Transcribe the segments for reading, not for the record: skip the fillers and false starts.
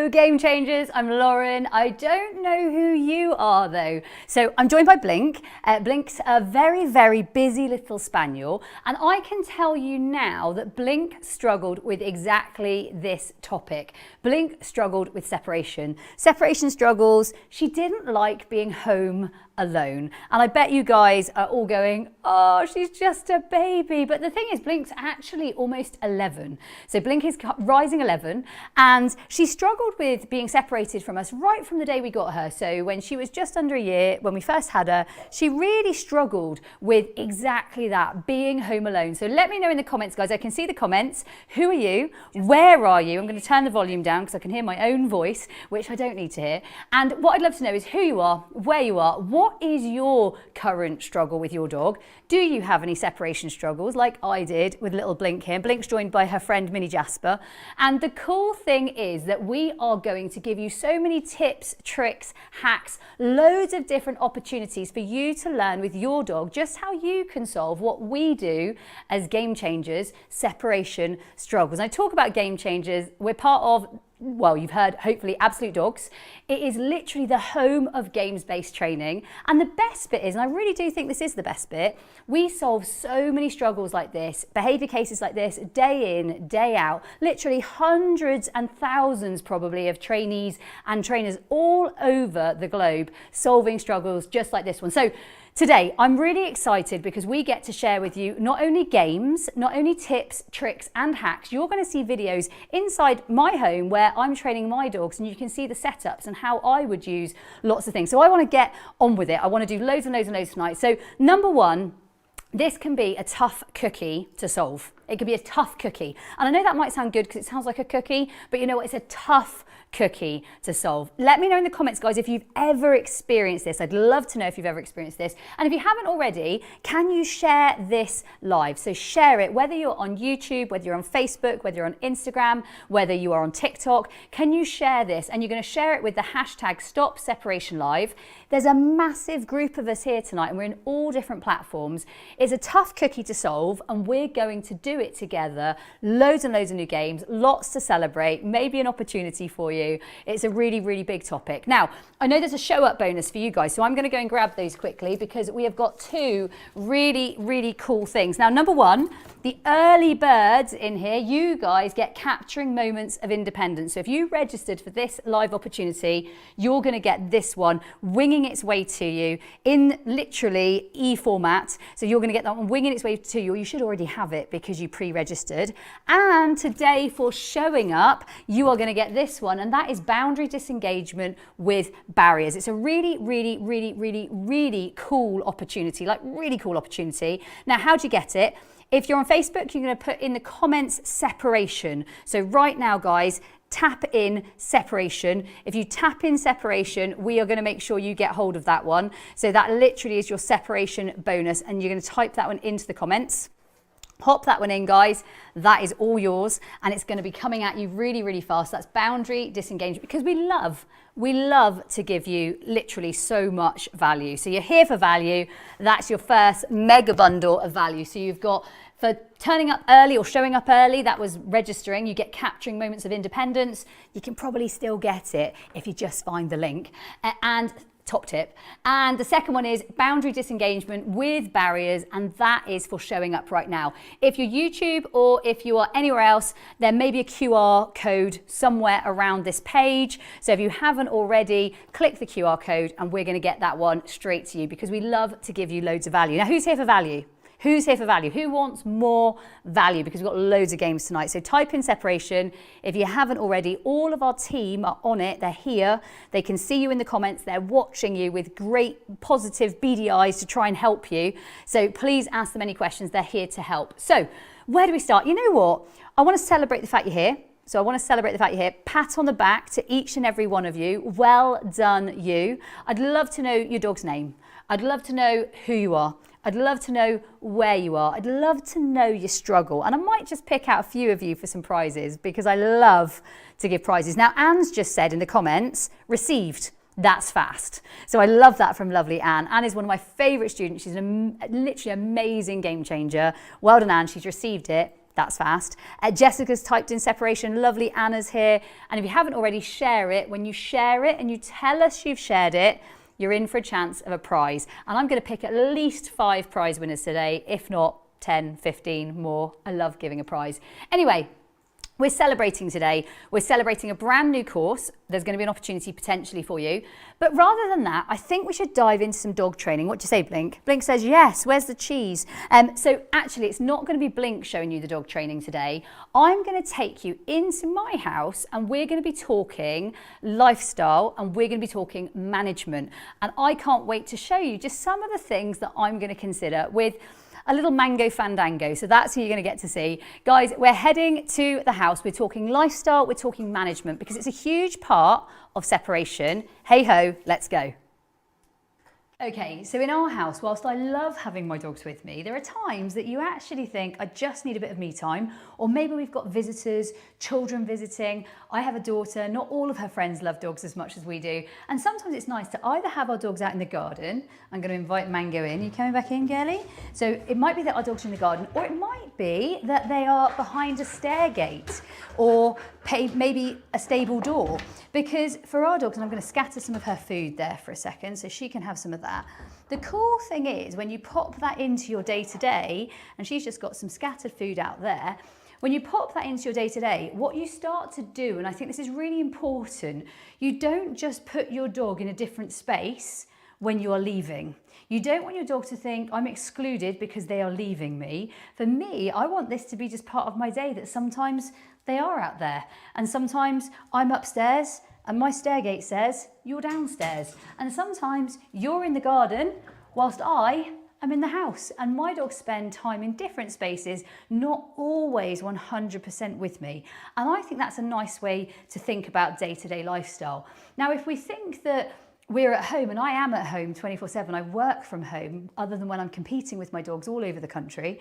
Hello, Game Changers. I'm Lauren. I don't know who you are though. So I'm joined by Blink. Blink's a very, very busy little spaniel. And I can tell you now that Blink struggled with exactly this topic. Blink struggled with separation. Separation struggles. She didn't like being home alone. And I bet you guys are all going, oh, she's just a baby. But the thing is, Blink's actually almost 11. So Blink is rising 11, and she struggled with being separated from us right from the day we got her. So when she was just under a year, when we first had her, she really struggled with exactly that, being home alone. So let me know in the comments, guys. I can see the comments. Who are you? Where are you? I'm going to turn the volume down because I can hear my own voice, which I don't need to hear. And what I'd love to know is who you are, where you are, what is your current struggle with your dog? Do you have any separation struggles like I did with little Blink here? Blink's joined by her friend Minnie Jasper. And the cool thing is that we are going to give you so many tips, tricks, hacks, loads of different opportunities for you to learn with your dog just how you can solve what we do as Game Changers, separation struggles. And I talk about Game Changers, we're part of, well, you've heard, hopefully, Absolute Dogs. It is literally the home of games-based training. And the best bit is, and I really do think this is the best bit, we solve so many struggles like this, behavior cases like this, day in, day out, literally hundreds and thousands probably of trainees and trainers all over the globe solving struggles just like this one. So today, I'm really excited because we get to share with you not only games, not only tips, tricks and hacks. You're going to see videos inside my home where I'm training my dogs, and you can see the setups and how I would use lots of things. So I want to get on with it. I want to do loads and loads and loads tonight. So number one, this can be a tough cookie to solve. It could be a tough cookie. And I know that might sound good because it sounds like a cookie, but you know what? It's a tough cookie to solve. Let me know in the comments, guys, if you've ever experienced this. I'd love to know if you've ever experienced this. And if you haven't already, can you share this live? So share it, whether you're on YouTube, whether you're on Facebook, whether you're on Instagram, whether you are on TikTok. Can you share this? And you're going to share it with the hashtag #StopSeparationLive. There's a massive group of us here tonight, and we're in all different platforms. It's a tough cookie to solve, and we're going to do it together. Loads and loads of new games, lots to celebrate, maybe an opportunity for you. It's a really, really big topic. Now, I know there's a show up bonus for you guys, so I'm going to go and grab those quickly because we have got two really, really cool things. Now, number one, the early birds in here, you guys get capturing moments of independence. So if you registered for this live opportunity, you're going to get this one winging its way to you in literally e-format. So you're going to get that one winging its way to you, or you should already have it because you pre-registered. And today, for showing up, you are going to get this one, and that is boundary disengagement with barriers. It's a really, really, really, really, really cool opportunity, like really cool opportunity. Now, how do you get it? If you're on Facebook, you're going to put in the comments separation. So right now, guys, tap in separation. If you tap in separation, we are going to make sure you get hold of that one. So that literally is your separation bonus, and you're going to type that one into the comments. Hop that one in, guys. That is all yours, and it's going to be coming at you really, really fast. That's boundary disengagement, because we love to give you literally so much value. So you're here for value. That's your first mega bundle of value. So you've got for turning up early or showing up early, that was registering. You get capturing moments of independence. You can probably still get it if you just find the link. And top tip. And the second one is boundary disengagement with barriers, and that is for showing up right now. If you're YouTube or if you are anywhere else, there may be a QR code somewhere around this page. So if you haven't already, click the QR code and we're going to get that one straight to you, because we love to give you loads of value. Now, who's here for value? Who's here for value? Who wants more value? Because we've got loads of games tonight. So type in separation. If you haven't already, all of our team are on it. They're here. They can see you in the comments. They're watching you with great positive beady eyes to try and help you. So please ask them any questions. They're here to help. So where do we start? You know what? I want to celebrate the fact you're here. So I want to celebrate the fact you're here. Pat on the back to each and every one of you. Well done, you. I'd love to know your dog's name. I'd love to know who you are. I'd love to know where you are. I'd love to know your struggle. And I might just pick out a few of you for some prizes, because I love to give prizes. Now, Anne's just said in the comments, received. That's fast. So I love that from lovely Anne. Anne is one of my favourite students. She's an literally amazing game changer. Well done, Anne. She's received it. That's fast. Jessica's typed in separation. Lovely. Anna's here. And if you haven't already, share it. When you share it and you tell us you've shared it, you're in for a chance of a prize. And I'm going to pick at least 5 prize winners today, if not 10, 15 more. I love giving a prize. Anyway, we're celebrating today. We're celebrating a brand new course. There's going to be an opportunity potentially for you. But rather than that, I think we should dive into some dog training. What do you say, Blink? Blink says, yes, where's the cheese? So actually, it's not going to be Blink showing you the dog training today. I'm going to take you into my house and we're going to be talking lifestyle and we're going to be talking management. And I can't wait to show you just some of the things that I'm going to consider with a little mango fandango. So that's who you're going to get to see. Guys, we're heading to the house. We're talking lifestyle, we're talking management because it's a huge part of separation. Hey ho, let's go. Okay, so in our house, whilst I love having my dogs with me, there are times that you actually think, I just need a bit of me time, or maybe we've got visitors, children visiting. I have a daughter, not all of her friends love dogs as much as we do, and sometimes it's nice to either have our dogs out in the garden. I'm going to invite Mango in. Are you coming back in, girlie? So it might be that our dogs are in the garden, or it might be that they are behind a stair gate, or maybe a stable door. Because for our dogs, and I'm going to scatter some of her food there for a second so she can have some of that. The cool thing is when you pop that into your day-to-day, and she's just got some scattered food out there, when you pop that into your day-to-day, what you start to do, and I think this is really important, you don't just put your dog in a different space when you are leaving. You don't want your dog to think, I'm excluded because they are leaving me. For me, I want this to be just part of my day, that sometimes they are out there. And sometimes I'm upstairs and my stairgate says, you're downstairs. And sometimes you're in the garden whilst I am in the house. And my dogs spend time in different spaces, not always 100% with me. And I think that's a nice way to think about day-to-day lifestyle. Now, if we think that we're at home, and I am at home 24/7, I work from home, other than when I'm competing with my dogs all over the country,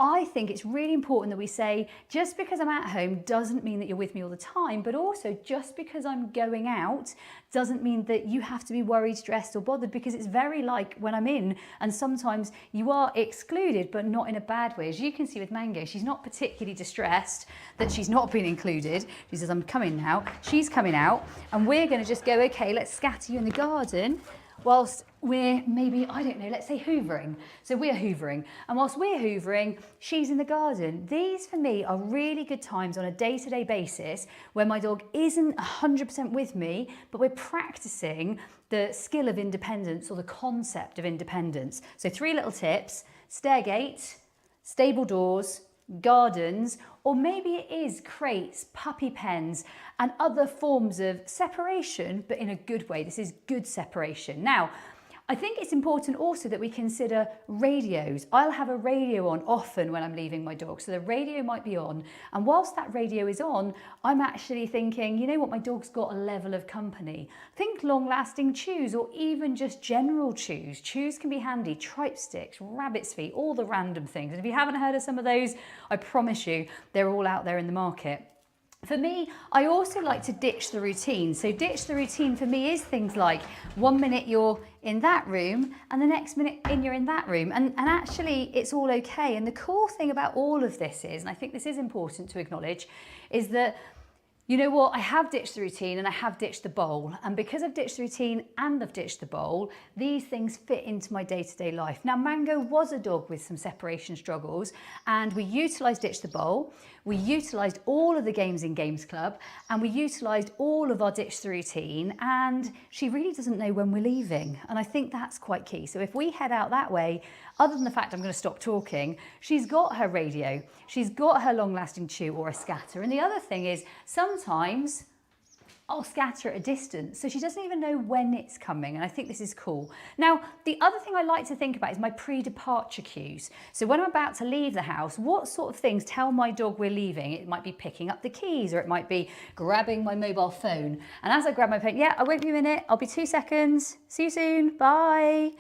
I think it's really important that we say, just because I'm at home doesn't mean that you're with me all the time, but also just because I'm going out doesn't mean that you have to be worried, stressed or bothered, because it's very like when I'm in, and sometimes you are excluded, but not in a bad way. As you can see with Mango, she's not particularly distressed that she's not been included. She says, I'm coming now. She's coming out, and we're going to just go, okay, let's scatter you in the garden whilst we're maybe, I don't know, let's say hoovering. So we're hoovering. And whilst we're hoovering, she's in the garden. These for me are really good times on a day-to-day basis where my dog isn't 100% with me, but we're practicing the skill of independence or the concept of independence. So 3 little tips: stairgate, stable doors, gardens, or maybe it is crates, puppy pens, and other forms of separation, but in a good way. This is good separation. Now, I think it's important also that we consider radios. I'll have a radio on often when I'm leaving my dog, so the radio might be on. And whilst that radio is on, I'm actually thinking, you know what, my dog's got a level of company. Think long-lasting chews, or even just general chews. Chews can be handy, tripe sticks, rabbit's feet, all the random things. And if you haven't heard of some of those, I promise you, they're all out there in the market. For me, I also like to ditch the routine. So ditch the routine for me is things like 1 minute you're in that room and the next minute you're in that room. And actually it's all okay. And the cool thing about all of this is, and I think this is important to acknowledge, is that, you know what, I have ditched the routine and I have ditched the bowl. And because I've ditched the routine and I've ditched the bowl, these things fit into my day-to-day life. Now, Mango was a dog with some separation struggles, and we utilised ditch the bowl. We utilised all of the games in Games Club, and we utilised all of our ditch the routine, and she really doesn't know when we're leaving. And I think that's quite key. So if we head out that way, other than the fact I'm going to stop talking, she's got her radio, she's got her long-lasting chew or a scatter. And the other thing is, sometimes I'll scatter at a distance, so she doesn't even know when it's coming, and I think this is cool. Now, the other thing I like to think about is my pre-departure cues. So when I'm about to leave the house, what sort of things tell my dog we're leaving? It might be picking up the keys, or it might be grabbing my mobile phone. And as I grab my phone, yeah, I won't be a minute, I'll be 2 seconds, see you soon, bye.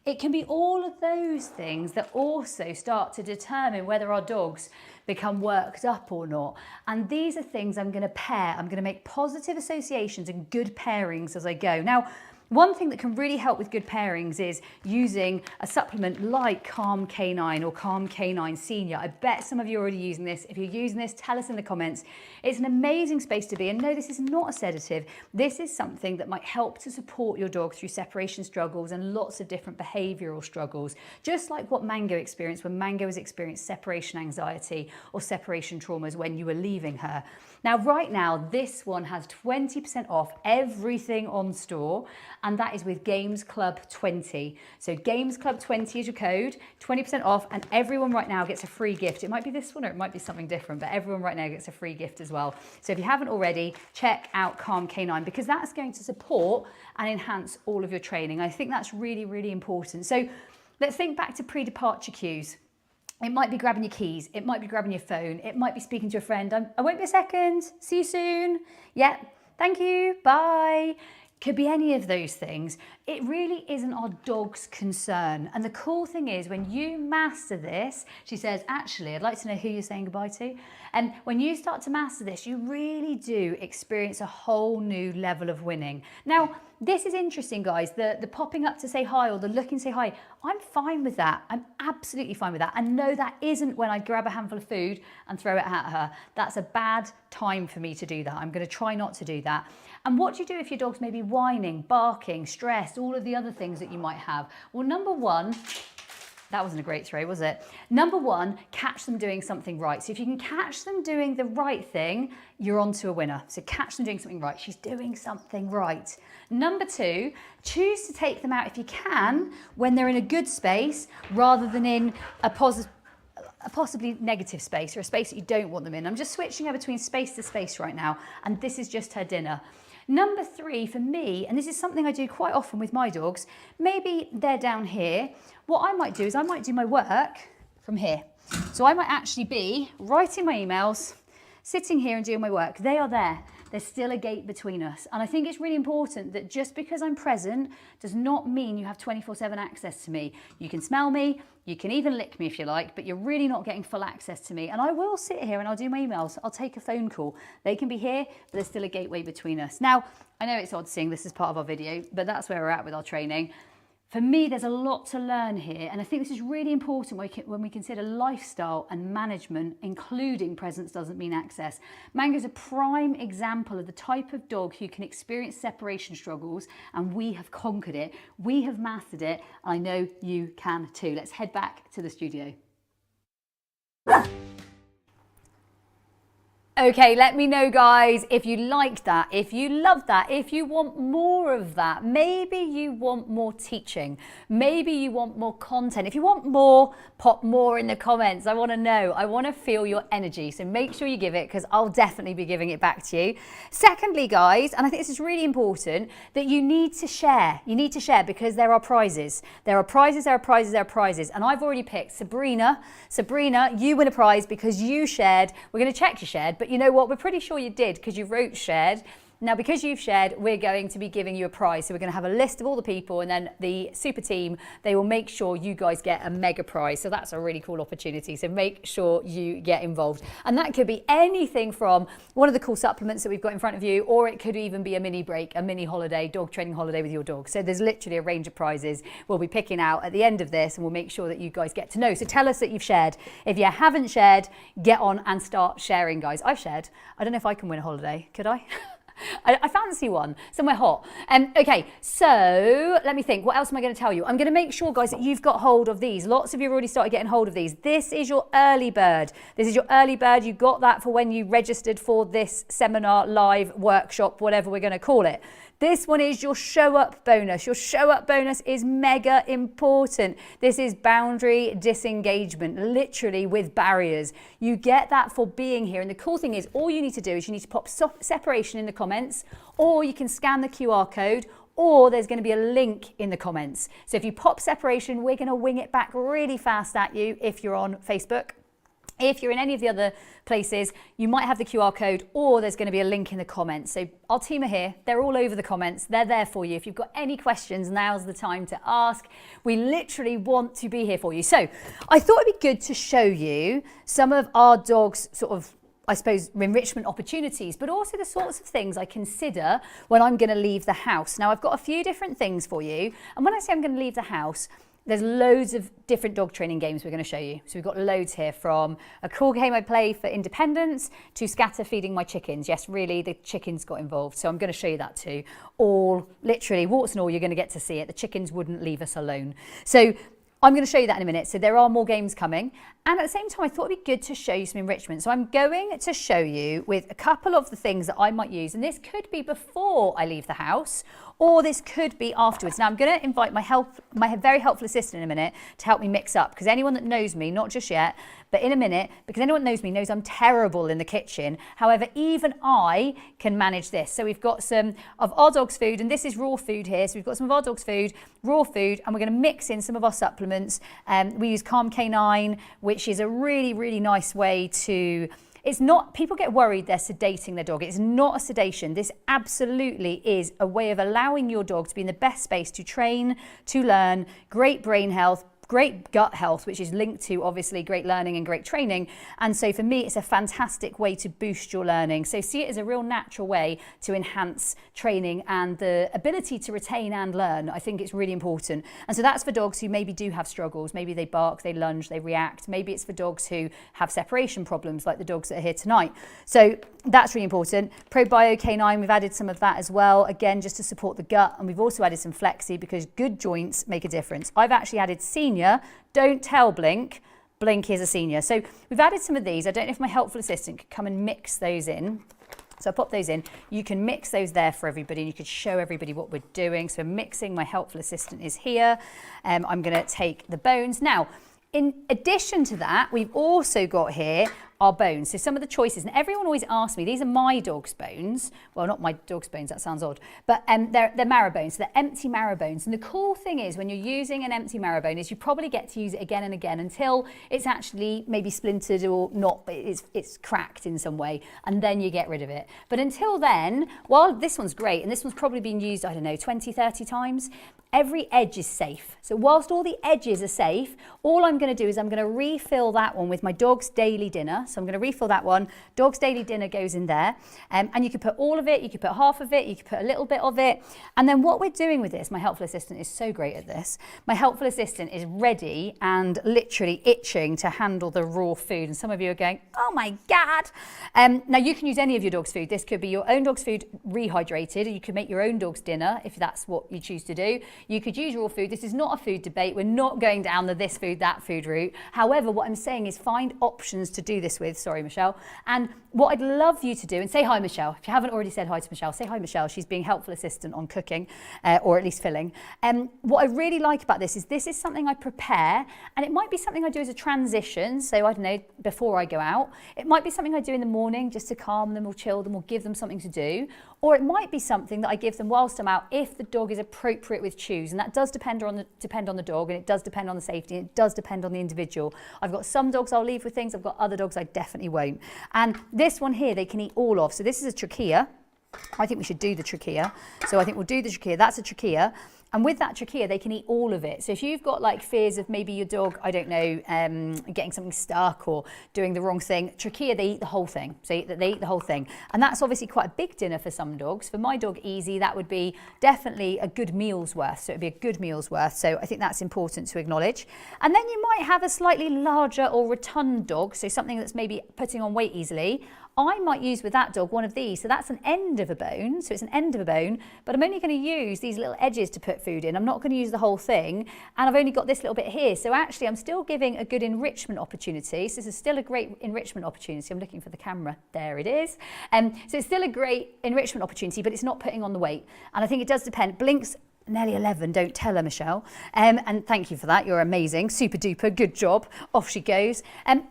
It can be all of those things that also start to determine whether our dogs become worked up or not. And these are things I'm going to pair. I'm going to make positive associations and good pairings as I go. Now, One thing that can really help with good pairings is using a supplement like Calm Canine or Calm Canine Senior. I bet some of you are already using this. If you're using this, tell us in the comments. It's an amazing space to be. And no, this is not a sedative. This is something that might help to support your dog through separation struggles and lots of different behavioral struggles, just like what Mango experienced when Mango has experienced separation anxiety or separation traumas when you were leaving her. Now, right now, this one has 20% off everything on store, and that is with Games Club 20. So Games Club 20 is your code, 20% off, and everyone right now gets a free gift. It might be this one or it might be something different, but everyone right now gets a free gift as well. So if you haven't already, check out Calm Canine, because that's going to support and enhance all of your training. I think that's really, really important. So let's think back to pre-departure cues. It might be grabbing your keys, it might be grabbing your phone, it might be speaking to a friend. I won't be a second, see you soon. Yeah, thank you, bye. Could be any of those things. It really isn't our dog's concern. And the cool thing is when you master this, she says, actually, I'd like to know who you're saying goodbye to. And when you start to master this, you really do experience a whole new level of winning. Now, this is interesting, guys, the popping up to say hi or the looking to say hi. I'm fine with that. I'm absolutely fine with that. And no, that isn't when I grab a handful of food and throw it at her. That's a bad time for me to do that. I'm going to try not to do that. And what do you do if your dog's maybe whining, barking, stressed, all of the other things that you might have? Well, number one, that wasn't a great throw, was it? Number one, catch them doing something right. So if you can catch them doing the right thing, you're on to a winner. So catch them doing something right. She's doing something right. Number two, choose to take them out if you can when they're in a good space rather than in a possibly negative space or a space that you don't want them in. I'm just switching her between space to space right now, and this is just her dinner. Number three for me, and this is something I do quite often with my dogs, maybe they're down here. What I might do is I might do my work from here. So I might actually be writing my emails, sitting here and doing my work. They are there. There's still a gate between us. And I think it's really important that just because I'm present does not mean you have 24/7 access to me. You can smell me, you can even lick me if you like, but you're really not getting full access to me. And I will sit here and I'll do my emails. I'll take a phone call. They can be here, but there's still a gateway between us. Now, I know it's odd seeing this as part of our video, but that's where we're at with our training. For me, there's a lot to learn here, and I think this is really important when we consider lifestyle and management, including presence doesn't mean access. Mango's a prime example of the type of dog who can experience separation struggles, and we have conquered it. We have mastered it. I know you can too. Let's head back to the studio. Okay, let me know, guys, if you liked that, if you loved that, if you want more of that. Maybe you want more teaching. Maybe you want more content. If you want more, pop more in the comments. I want to know. I want to feel your energy. So make sure you give it, because I'll definitely be giving it back to you. Secondly, guys, and I think this is really important, that you need to share. You need to share because there are prizes. There are prizes, there are prizes, there are prizes. And I've already picked Sabrina. Sabrina, you win a prize because you shared. We're going to check you shared, but you know what? We're pretty sure you did because you wrote shared. Now, because you've shared, we're going to be giving you a prize. So we're going to have a list of all the people, and then the super team, they will make sure you guys get a mega prize. So that's a really cool opportunity. So make sure you get involved. And that could be anything from one of the cool supplements that we've got in front of you, or it could even be a mini break, a mini holiday, dog training holiday with your dog. So there's literally a range of prizes we'll be picking out at the end of this, and we'll make sure that you guys get to know. So tell us that you've shared. If you haven't shared, get on and start sharing, guys. I've shared. I don't know if I can win a holiday. Could I? I fancy one, somewhere hot. Okay, so let me think. What else am I going to tell you? I'm going to make sure, guys, that you've got hold of these. Lots of you have already started getting hold of these. This is your early bird. This is your early bird. You got that for when you registered for this seminar, live, workshop, whatever we're going to call it. This one is your show up bonus. Your show up bonus is mega important. This is boundary disengagement, literally with barriers. You get that for being here. And the cool thing is, all you need to do is you need to pop separation in the comments, or you can scan the QR code, or there's going to be a link in the comments. So if you pop separation, we're going to wing it back really fast at you if you're on Facebook. If you're in any of the other places, you might have the QR code, or there's going to be a link in the comments. So our team are here. They're all over the comments. They're there for you. If you've got any questions, now's the time to ask. We literally want to be here for you. So I thought it'd be good to show you some of our dogs' sort of, I suppose, enrichment opportunities, but also the sorts of things I consider when I'm going to leave the house. Now, I've got a few different things for you. And when I say I'm going to leave the house, there's loads of different dog training games we're going to show you. So we've got loads here, from a cool game I play for independence to scatter feeding my chickens. Yes, really, the chickens got involved. So I'm going to show you that too. All, literally, warts and all, you're going to get to see it. The chickens wouldn't leave us alone. So I'm going to show you that in a minute. So there are more games coming. And at the same time, I thought it'd be good to show you some enrichment. So I'm going to show you with a couple of the things that I might use. And this could be before I leave the house, or this could be afterwards. Now I'm going to invite my very helpful assistant in a minute to help me mix up, because anyone that knows me, not just yet, but in a minute, because anyone that knows me knows I'm terrible in the kitchen. However, even I can manage this. So we've got some of our dog's food, and this is raw food here. So we've got some of our dog's food, raw food, and we're going to mix in some of our supplements. We use Calm Canine, which is a really, really nice way to... It's not, people get worried they're sedating their dog. It's not a sedation. This absolutely is a way of allowing your dog to be in the best space to train, to learn, great brain health, great gut health, which is linked to obviously great learning and great training. And so for me, it's a fantastic way to boost your learning. So see it as a real natural way to enhance training and the ability to retain and learn. I think it's really important. And so that's for dogs who maybe do have struggles. Maybe they bark, they lunge, they react. Maybe it's for dogs who have separation problems, like the dogs that are here tonight. So that's really important. Probio Canine, we've added some of that as well, again, just to support the gut. And we've also added some Flexi, because good joints make a difference. I've actually added Senior. Don't tell Blink. Blink is a senior. So we've added some of these. I don't know if my helpful assistant could come and mix those in. So I pop those in. You can mix those there for everybody, and you could show everybody what we're doing. So mixing, my helpful assistant is here. I'm going to take the bones. Now, in addition to that, we've also got here our bones. So some of the choices, and everyone always asks me, these are my dog's bones. Well, not my dog's bones, that sounds odd, but they're marrow bones, so they're empty marrow bones. And the cool thing is, when you're using an empty marrow bone, is you probably get to use it again and again until it's actually maybe splintered or not, it's cracked in some way, and then you get rid of it. But until then, while this one's great, and this one's probably been used, I don't know, 20, 30 times, every edge is safe. So whilst all the edges are safe, all I'm going to do is I'm going to refill that one with my dog's daily dinner. So I'm going to refill that one. Dog's daily dinner goes in there. And you could put all of it, you could put half of it, you could put a little bit of it. And then what we're doing with this, my helpful assistant is so great at this. My helpful assistant is ready and literally itching to handle the raw food. And some of you are going, oh my God. Now you can use any of your dog's food. This could be your own dog's food rehydrated. You could make your own dog's dinner if that's what you choose to do. You could use raw food. This is not a food debate. We're not going down the this food, that food route. However, what I'm saying is find options to do this with. Sorry, Michelle. And what I'd love you to do, and say hi, Michelle. If you haven't already said hi to Michelle, say hi, Michelle. She's being helpful assistant on cooking, or at least filling. What I really like about this is something I prepare, and it might be something I do as a transition. So I don't know, before I go out. It might be something I do in the morning just to calm them or chill them or give them something to do. Or it might be something that I give them whilst I'm out if the dog is appropriate with chews. And that does depend on the dog, and it does depend on the safety, and it does depend on the individual. I've got some dogs I'll leave with things, I've got other dogs I definitely won't. And this one here, they can eat all of. So this is a trachea. I think we should do the trachea. So I think we'll do the trachea. That's a trachea. And with that trachea, they can eat all of it. So if you've got like fears of maybe your dog, I don't know, getting something stuck or doing the wrong thing, trachea, they eat the whole thing. So they eat the whole thing. And that's obviously quite a big dinner for some dogs. For my dog, Easy, that would be definitely a good meal's worth. So it'd be a good meal's worth. So I think that's important to acknowledge. And then you might have a slightly larger or rotund dog. So something that's maybe putting on weight easily. I might use with that dog one of these. So that's an end of a bone. So it's an end of a bone, but I'm only going to use these little edges to put food in. I'm not going to use the whole thing. And I've only got this little bit here. So actually I'm still giving a good enrichment opportunity. So this is still a great enrichment opportunity. I'm looking for the camera. There it is. So it's still a great enrichment opportunity, but it's not putting on the weight. And I think it does depend. Blink's nearly 11, don't tell her, Michelle. And thank you for that, you're amazing, super duper, good job, off she goes.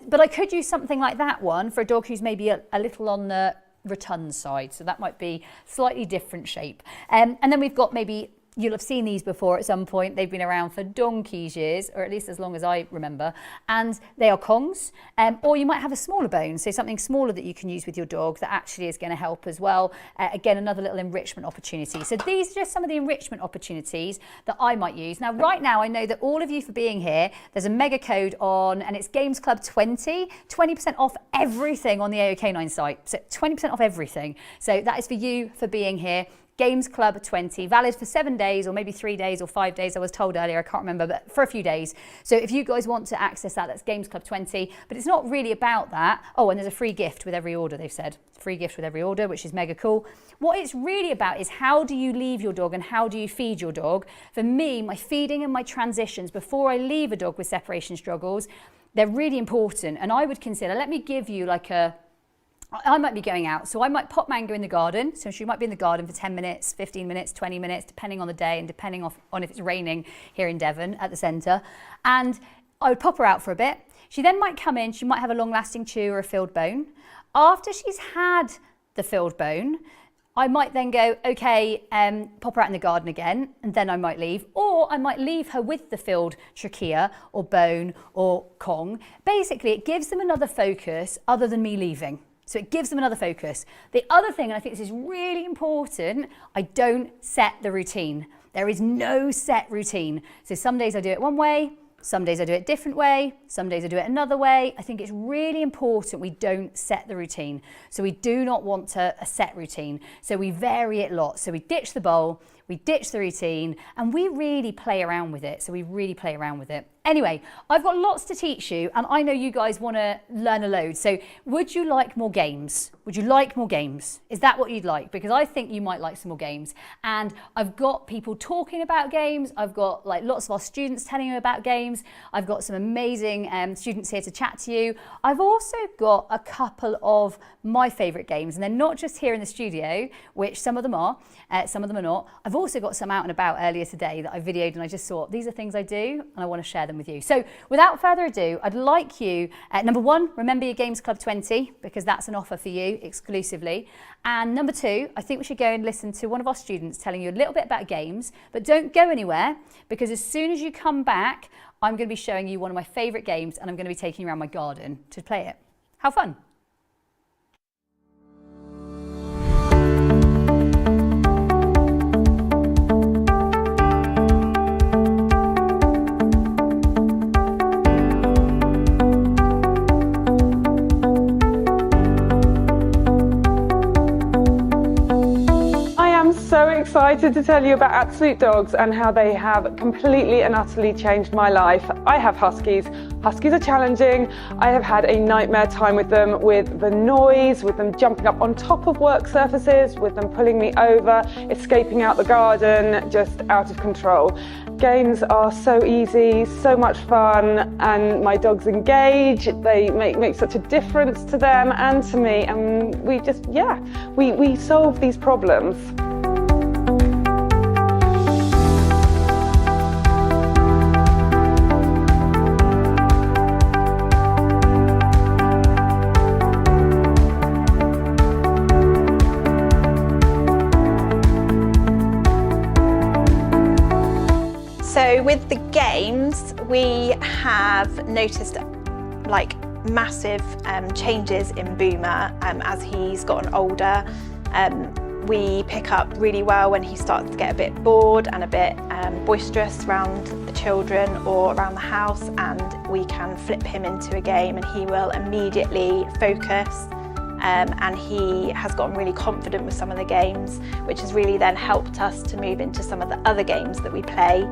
But I could use something like that one for a dog who's maybe a little on the rotund side, so that might be slightly different shape. And then we've got maybe You'll have seen these before at some point. They've been around for donkey's years, or at least as long as I remember. And they are Kongs, or you might have a smaller bone, so something smaller that you can use with your dog that actually is going to help as well. Again, another little enrichment opportunity. So these are just some of the enrichment opportunities that I might use. Now, right now, I know that all of you for being here, there's a mega code on, and it's Games Club 20% off everything on the AOK9 site. So 20% off everything. So that is for you for being here. Games Club 20, valid for 7 days or maybe 3 days or 5 days. I was told earlier, I can't remember, but for a few days. So if you guys want to access that, that's Games Club 20, but it's not really about that. Oh, and there's a free gift with every order, they've said. Free gift with every order, which is mega cool. What it's really about is how do you leave your dog and how do you feed your dog? For me, my feeding and my transitions before I leave a dog with separation struggles, they're really important. And I would consider, let me give you like I might be going out, so I might pop Mango in the garden. So she might be in the garden for 10 minutes, 15 minutes, 20 minutes, depending on the day and depending on if it's raining here in Devon at the centre. And I would pop her out for a bit. She then might come in, she might have a long-lasting chew or a filled bone. After she's had the filled bone, I might then go, okay, pop her out in the garden again, and then I might leave. Or I might leave her with the filled trachea or bone or Kong. Basically, it gives them another focus other than me leaving. So it gives them another focus. The other thing, and I think this is really important, I don't set the routine. There is no set routine. So some days I do it one way, some days I do it a different way, some days I do it another way. I think it's really important we don't set the routine. So we do not want a set routine. So we vary it lots. So we ditch the bowl, we ditch the routine, and we really play around with it. So we really play around with it. Anyway, I've got lots to teach you, and I know you guys want to learn a load. So would you like more games? Would you like more games? Is that what you'd like? Because I think you might like some more games. And I've got people talking about games. I've got like lots of our students telling you about games. I've got some amazing students here to chat to you. I've also got a couple of my favourite games, and they're not just here in the studio, which some of them are, some of them are not. I've also got some out and about earlier today that I videoed, and I just thought these are things I do and I want to share them with you. So without further ado, I'd like you, number one, remember your Games Club 20, because that's an offer for you exclusively. And number two, I think we should go and listen to one of our students telling you a little bit about games, but don't go anywhere, because as soon as you come back, I'm going to be showing you one of my favourite games, and I'm going to be taking you around my garden to play it. How fun! So excited to tell you about Absolute Dogs and how they have completely and utterly changed my life. I have Huskies. Huskies are challenging. I have had a nightmare time with them, with the noise, with them jumping up on top of work surfaces, with them pulling me over, escaping out the garden, just out of control. Games are so easy, so much fun, and my dogs engage. They make such a difference to them and to me, and we just, we solve these problems. So with the games, we have noticed like massive changes in Boomer as he's gotten older. We pick up really well when he starts to get a bit bored and a bit boisterous around the children or around the house, and we can flip him into a game and he will immediately focus. And he has gotten really confident with some of the games, which has really then helped us to move into some of the other games that we play.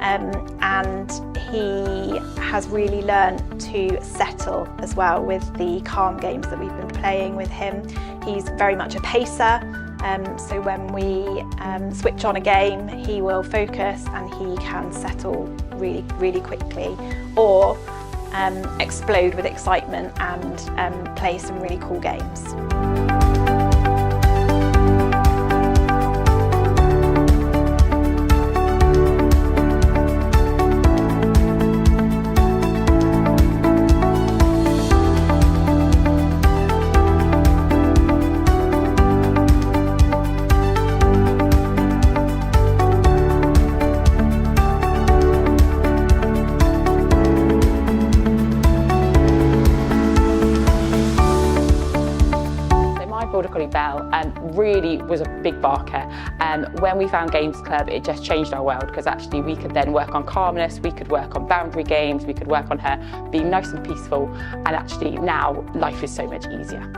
And he has really learned to settle as well with the calm games that we've been playing with him. He's very much a pacer, so when we switch on a game, he will focus and he can settle really, really quickly, or explode with excitement and play some really cool games. bell and really was a big barker. When we found Games Club, it just changed our world, because actually we could then work on calmness, we could work on boundary games, we could work on her being nice and peaceful, and actually now life is so much easier.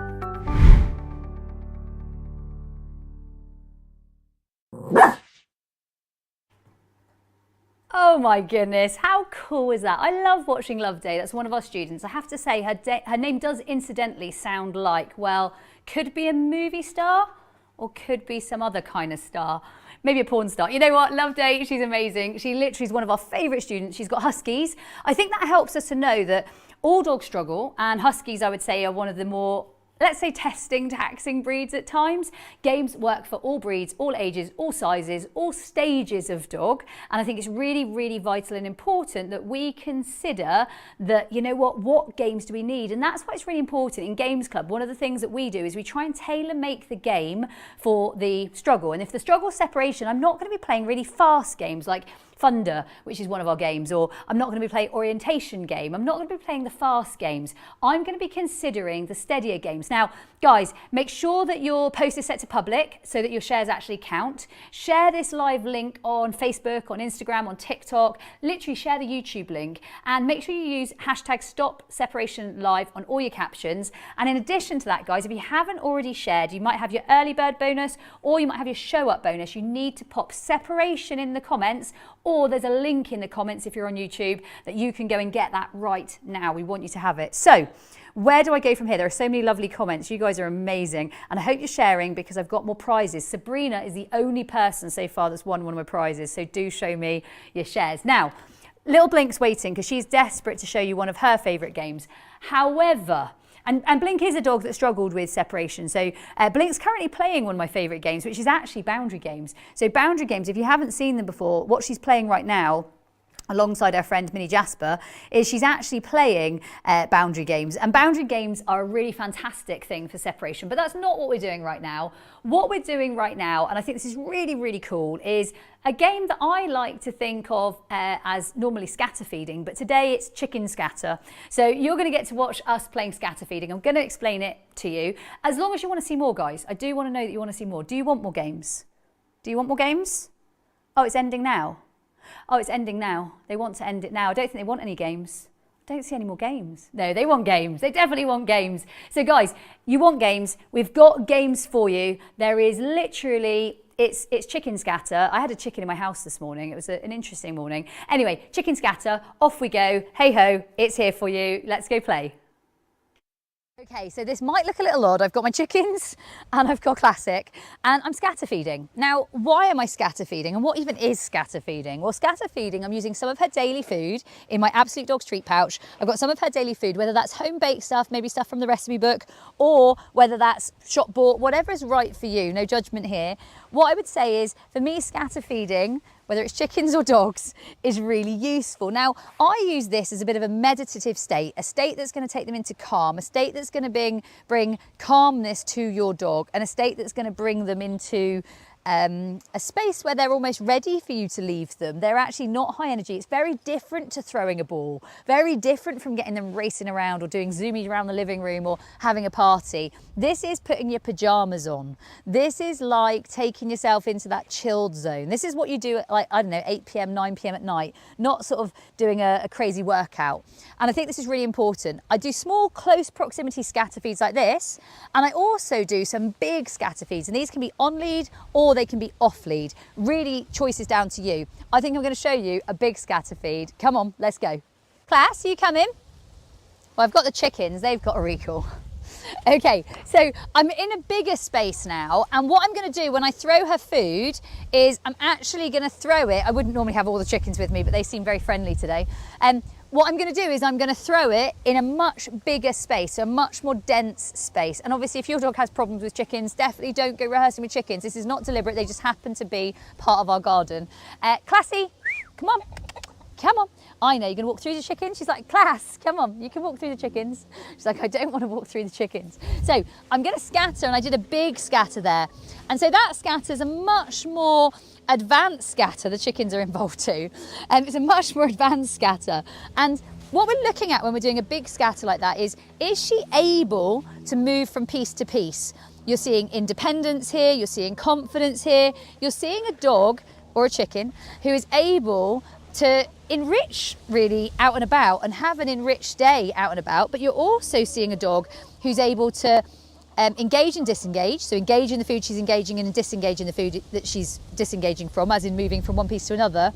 Oh my goodness, how cool is that? I love watching Love Day. That's one of our students. I have to say her name does incidentally sound like, well, could be a movie star or could be some other kind of star. Maybe a porn star. You know what? Love Day, she's amazing. She literally is one of our favourite students. She's got Huskies. I think that helps us to know that all dogs struggle, and Huskies, I would say, are one of the more, let's say, testing, taxing breeds at times. Games work for all breeds, all ages, all sizes, all stages of dog. And I think it's really, really vital and important that we consider that, you know what games do we need? And that's why it's really important in Games Club. One of the things that we do is we try and tailor make the game for the struggle. And if the struggle is separation, I'm not going to be playing really fast games like Thunder, which is one of our games, or I'm not going to be playing orientation game. I'm not going to be playing the fast games. I'm going to be considering the steadier games. Now, guys, make sure that your post is set to public so that your shares actually count. Share this live link on Facebook, on Instagram, on TikTok. Literally share the YouTube link, and make sure you use hashtag #StopSeparationLive on all your captions. And in addition to that, guys, if you haven't already shared, you might have your early bird bonus or you might have your show up bonus. You need to pop separation in the comments, or there's a link in the comments if you're on YouTube that you can go and get that right now. We want you to have it. So where do I go from here? There are so many lovely comments. You guys are amazing. And I hope you're sharing, because I've got more prizes. Sabrina is the only person so far that's won one of my prizes. So do show me your shares. Now, little Blink's waiting because she's desperate to show you one of her favourite games. However, and Blink is a dog that struggled with separation. So Blink's currently playing one of my favourite games, which is actually boundary games. So boundary games, if you haven't seen them before, what she's playing right now, alongside her friend Minnie Jasper, is she's actually playing boundary games. And boundary games are a really fantastic thing for separation, but that's not what we're doing right now. What we're doing right now, and I think this is really, really cool, is a game that I like to think of as normally scatter feeding, but today it's chicken scatter. So you're going to get to watch us playing scatter feeding. I'm going to explain it to you. As long as you want to see more, guys, I do want to know that you want to see more. Do you want more games? Do you want more games? Oh, it's ending now. Oh, it's ending now. They want to end it now. I don't think they want any games. I don't see any more games. No, they want games. They definitely want games. So guys, you want games. We've got games for you. There is literally, it's chicken scatter. I had a chicken in my house this morning. It was an interesting morning. Anyway, chicken scatter, off we go. Hey ho, it's here for you. Let's go play. Okay, so this might look a little odd. I've got my chickens and I've got Classic and I'm scatter feeding. Now, why am I scatter feeding and what even is scatter feeding? Well, scatter feeding, I'm using some of her daily food in my Absolute Dogs treat pouch. I've got some of her daily food, whether that's home baked stuff, maybe stuff from the recipe book, or whether that's shop bought, whatever is right for you, no judgment here. What I would say is, for me, scatter feeding, whether it's chickens or dogs, is really useful. Now, I use this as a bit of a meditative state, a state that's going to take them into calm, a state that's going to bring calmness to your dog, and a state that's going to bring them into a space where they're almost ready for you to leave them. They're actually not high energy. It's very different to throwing a ball, very different from getting them racing around or doing zoomies around the living room or having a party. This is putting your pajamas on. This is like taking yourself into that chilled zone. This is what you do at, like, I don't know, 8 p.m, 9 p.m. at night, not sort of doing a crazy workout. And I think this is really important. I do small, close proximity scatter feeds like this, and I also do some big scatter feeds, and these can be on lead or they can be off lead. Really, choices down to you. I think I'm going to show you a big scatter feed. Come on, let's go. Class, are you coming? Well, I've got the chickens, they've got a recall. Okay, so I'm in a bigger space now, and what I'm going to do when I throw her food is I'm actually going to throw it. I wouldn't normally have all the chickens with me, but they seem very friendly today. What I'm going to do is I'm going to throw it in a much bigger space, so a much more dense space. And obviously, if your dog has problems with chickens, definitely don't go rehearsing with chickens. This is not deliberate. They just happen to be part of our garden. Classy, come on. Come on. I know, you're going to walk through the chickens? She's like, Class, come on, you can walk through the chickens. She's like, I don't want to walk through the chickens. So I'm going to scatter, and I did a big scatter there. And so that scatter is a much more advanced scatter. The chickens are involved too. It's a much more advanced scatter. And what we're looking at when we're doing a big scatter like that is she able to move from piece to piece? you're seeing independence here, you're seeing confidence here, you're seeing a dog or a chicken who is able to enrich really out and about and have an enriched day out and about, but you're also seeing a dog who's able to engage and disengage, so engage in the food she's engaging in and disengage in the food that she's disengaging from, as in moving from one piece to another.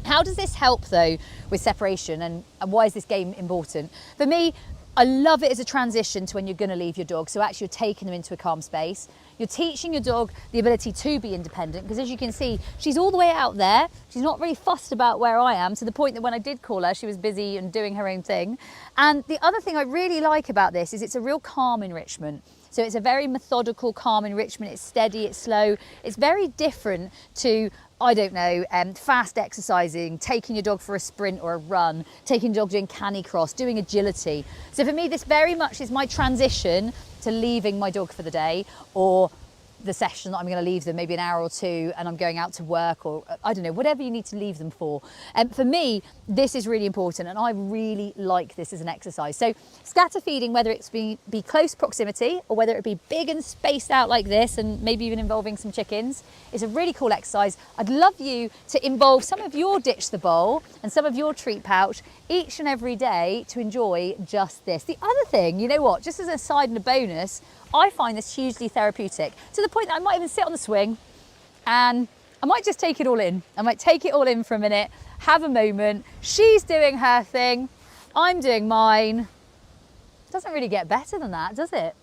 How does this help though with separation, and why is this game important? For me, I love it as a transition to when you're going to leave your dog. So actually you're taking them into a calm space. You're teaching your dog the ability to be independent, because as you can see, she's all the way out there. She's not really fussed about where I am, to the point that when I did call her, she was busy and doing her own thing. And the other thing I really like about this is it's a real calm enrichment. So it's a very methodical, calm enrichment. It's steady, it's slow. It's very different to, I don't know, fast exercising, taking your dog for a sprint or a run, taking your dog doing canicross, doing agility. So for me, this very much is my transition to leaving my dog for the day, or the session that I'm going to leave them, maybe an hour or two, and I'm going out to work, or I don't know, whatever you need to leave them for. For me, this is really important, and I really like this as an exercise. So scatter feeding, whether it's be close proximity or whether it be big and spaced out like this, and maybe even involving some chickens, is a really cool exercise. I'd love you to involve some of your ditch the bowl and some of your treat pouch each and every day to enjoy just this. The other thing, you know what, just as an aside and a bonus, I find this hugely therapeutic, to the point that I might even sit on the swing and I might just take it all in. I might take it all in for a minute, have a moment. She's doing her thing, I'm doing mine. It doesn't really get better than that, does it?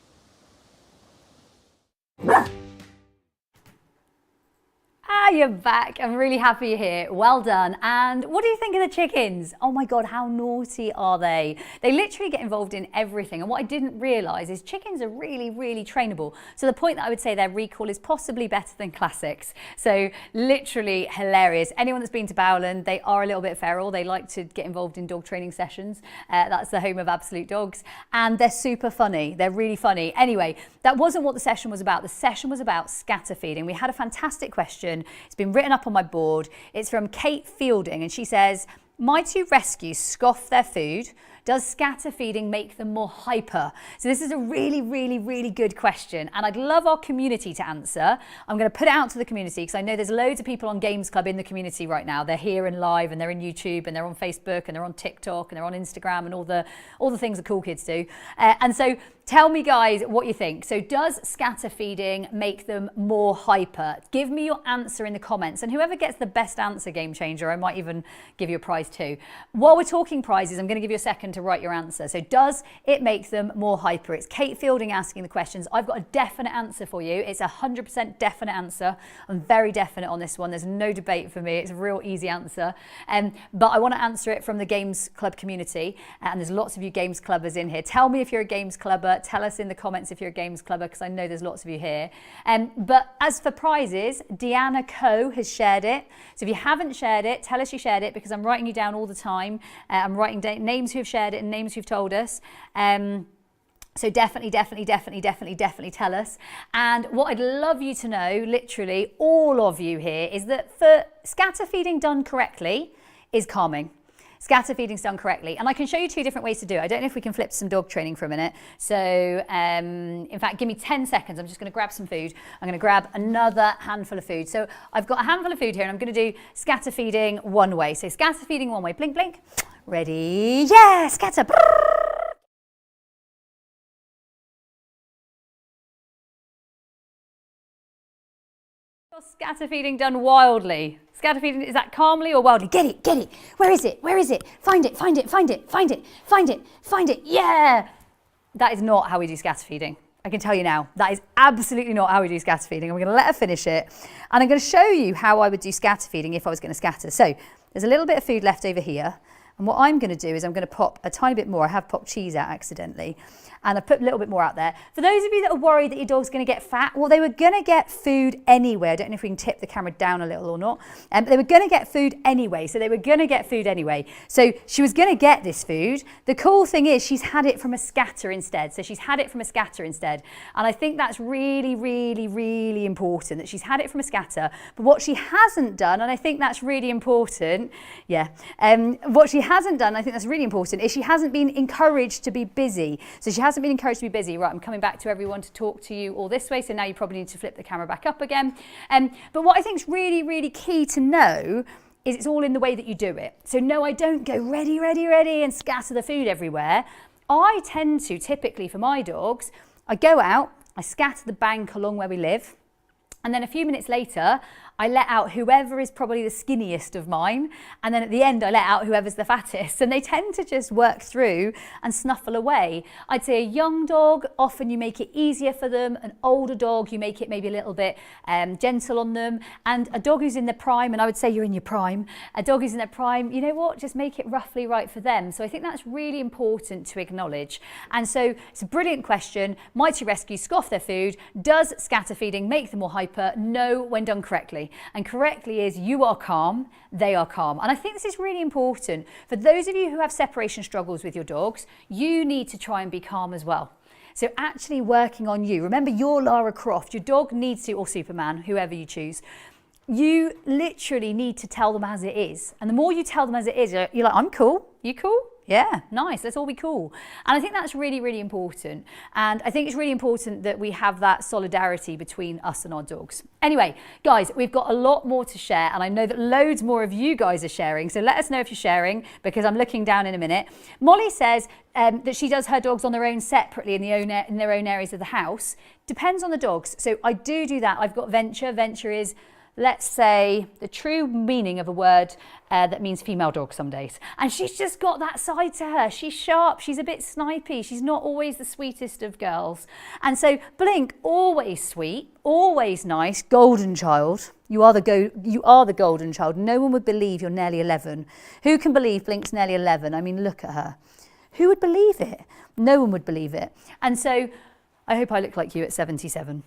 Ah, you're back. I'm really happy you're here. Well done. And what do you think of the chickens? Oh my God, how naughty are they? They literally get involved in everything. And what I didn't realize is chickens are really, really trainable. To the point that I would say their recall is possibly better than classics. So literally hilarious. Anyone that's been to Bowland, they are a little bit feral. They like to get involved in dog training sessions. That's the home of Absolute Dogs. And they're super funny. They're really funny. Anyway, that wasn't what the session was about. The session was about scatter feeding. We had a fantastic question. It's been written up on my board. It's from Kate Fielding, and she says, my two rescues scoff their food. Does scatter feeding make them more hyper? So this is a really, really, really good question, and I'd love our community to answer. I'm going to put it out to the community because I know there's loads of people on Games Club in the community right now. They're here and live, and they're in YouTube, and they're on Facebook, and they're on TikTok, and they're on Instagram, and all the things that cool kids do. And so tell me, guys, what you think. So does scatter feeding make them more hyper? Give me your answer in the comments, and whoever gets the best answer, Game Changer, I might even give you a prize too. While we're talking prizes, I'm going to give you a second to write your answer. So does it make them more hyper? It's Kate Fielding asking the questions. I've got a definite answer for you. It's 100% definite answer. I'm very definite on this one. There's no debate for me. It's a real easy answer. But I want to answer it from the Games Club community. And there's lots of you Games Clubbers in here. Tell me if you're a Games Clubber. Tell us in the comments if you're a Games Clubber, because I know there's lots of you here. But as for prizes, Deanna Coe has shared it. So if you haven't shared it, tell us you shared it, because I'm writing you down all the time. I'm writing names who have shared it and names who've told us. So definitely tell us. And what I'd love you to know, literally all of you here, is that for scatter feeding done correctly is calming. Scatter feeding's done correctly. And I can show you two different ways to do it. I don't know if we can flip some dog training for a minute. So in fact, give me 10 seconds. I'm just going to grab some food. I'm going to grab another handful of food. So I've got a handful of food here, and I'm going to do scatter feeding one way. So scatter feeding one way. Blink, blink. Ready? Yeah, scatter. Scatter feeding done wildly. Scatter feeding, is that calmly or wildly? Get it, get it. Where is it? Where is it? Find it, find it, find it, find it, find it, find it. Yeah. That is not how we do scatter feeding. I can tell you now, that is absolutely not how we do scatter feeding. I'm going to let her finish it. And I'm going to show you how I would do scatter feeding if I was going to scatter. So there's a little bit of food left over here. And what I'm going to do is I'm going to pop a tiny bit more. I have popped cheese out accidentally. And I've put a little bit more out there. For those of you that are worried that your dog's going to get fat, well, they were going to get food anyway. I don't know if we can tip the camera down a little or not. But they were going to get food anyway. So they were going to get food anyway. So she was going to get this food. The cool thing is she's had it from a scatter instead. So she's had it from a scatter instead. And I think that's really, really, really important that she's had it from a scatter. But what she hasn't done, and I think that's really important, what she hasn't done, I think that's really important, is she hasn't been encouraged to be busy. So she hasn't been encouraged to be busy. Right, I'm coming back to everyone to talk to you all this way, so now you probably need to flip the camera back up again. But what I think is really, really key to know is it's all in the way that you do it. So no, I don't go ready, ready, ready and scatter the food everywhere. I tend to, typically for my dogs, I go out, I scatter the bank along where we live, and then a few minutes later, I let out whoever is probably the skinniest of mine, and then at the end I let out whoever's the fattest, and they tend to just work through and snuffle away. I'd say a young dog, often you make it easier for them. An older dog, you make it maybe a little bit gentle on them. And a dog who's in their prime, and I would say you're in your prime, a dog who's in their prime, you know what, just make it roughly right for them. So I think that's really important to acknowledge. And so it's a brilliant question. Mighty Rescue scoff their food. Does scatter feeding make them more hyper? No, when done correctly. And correctly is you are calm, they are calm. And I think this is really important. For those of you who have separation struggles with your dogs, you need to try and be calm as well. So actually working on you. Remember, you're Lara Croft. Your dog needs to, or Superman, whoever you choose. You literally need to tell them as it is. And the more you tell them as it is, you're like, I'm cool. You cool? Yeah, nice. Let's all be cool. And I think that's really, really important. And I think it's really important that we have that solidarity between us and our dogs. Anyway, guys, we've got a lot more to share, and I know that loads more of you guys are sharing. So let us know if you're sharing, because I'm looking down in a minute. Molly says that she does her dogs on their own separately in their own areas of the house. Depends on the dogs. So I do that. I've got Venture. Venture is, let's say, the true meaning of a word that means female dog some days. And she's just got that side to her. She's sharp, she's a bit snipey, she's not always the sweetest of girls. And so Blink, always sweet, always nice, golden child. You are the golden child. No one would believe you're nearly 11. Who can believe Blink's nearly 11? I mean, look at her. Who would believe it? No one would believe it. And so I hope I look like you at 77.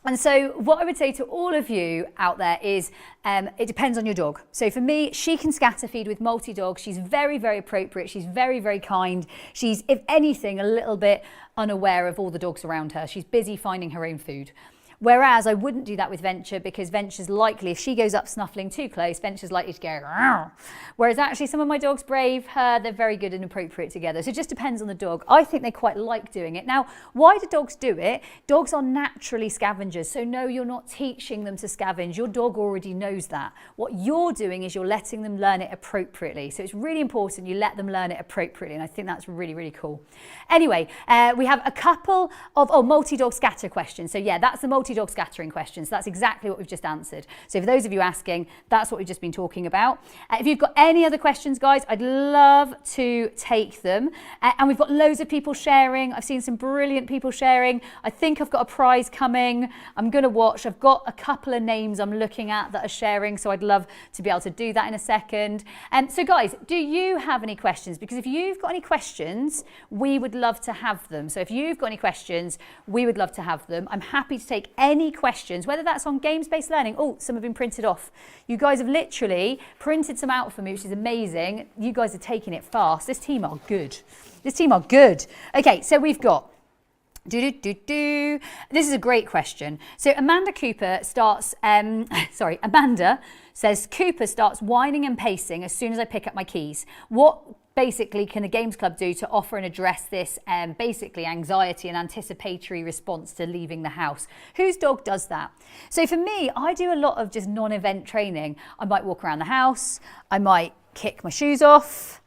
And so what I would say to all of you out there is it depends on your dog. So for me, she can scatter feed with multi-dogs. She's very, very appropriate. She's very, very kind. She's, if anything, a little bit unaware of all the dogs around her. She's busy finding her own food. Whereas I wouldn't do that with Venture, because Venture's likely, if she goes up snuffling too close, Venture's likely to go, "Argh." Whereas actually some of my dogs brave her, they're very good and appropriate together. So it just depends on the dog. I think they quite like doing it. Now, why do dogs do it? Dogs are naturally scavengers. So no, you're not teaching them to scavenge. Your dog already knows that. What you're doing is you're letting them learn it appropriately. So it's really important you let them learn it appropriately. And I think that's really, really cool. Anyway, we have a couple of multi-dog scatter questions. So yeah, that's the multi-dog scattering questions. So that's exactly what we've just answered. So for those of you asking, that's what we've just been talking about. If you've got any other questions, guys, I'd love to take them. And we've got loads of people sharing. I've seen some brilliant people sharing. I think I've got a prize coming. I'm going to watch. I've got a couple of names I'm looking at that are sharing. So I'd love to be able to do that in a second. So guys, do you have any questions? Because if you've got any questions, we would love to have them. So if you've got any questions, we would love to have them. I'm happy to take any questions, whether that's on games-based learning. Oh, some have been printed off. You guys have literally printed some out for me, which is amazing. You guys are taking it fast. This team are good. This team are good. Okay, so we've got This is a great question. So Amanda Cooper starts, Amanda says, Cooper starts whining and pacing as soon as I pick up my keys. What basically can the Games Club do to offer and address this basically anxiety and anticipatory response to leaving the house? Whose dog does that? So for me, I do a lot of just non-event training. I might walk around the house. I might kick my shoes off.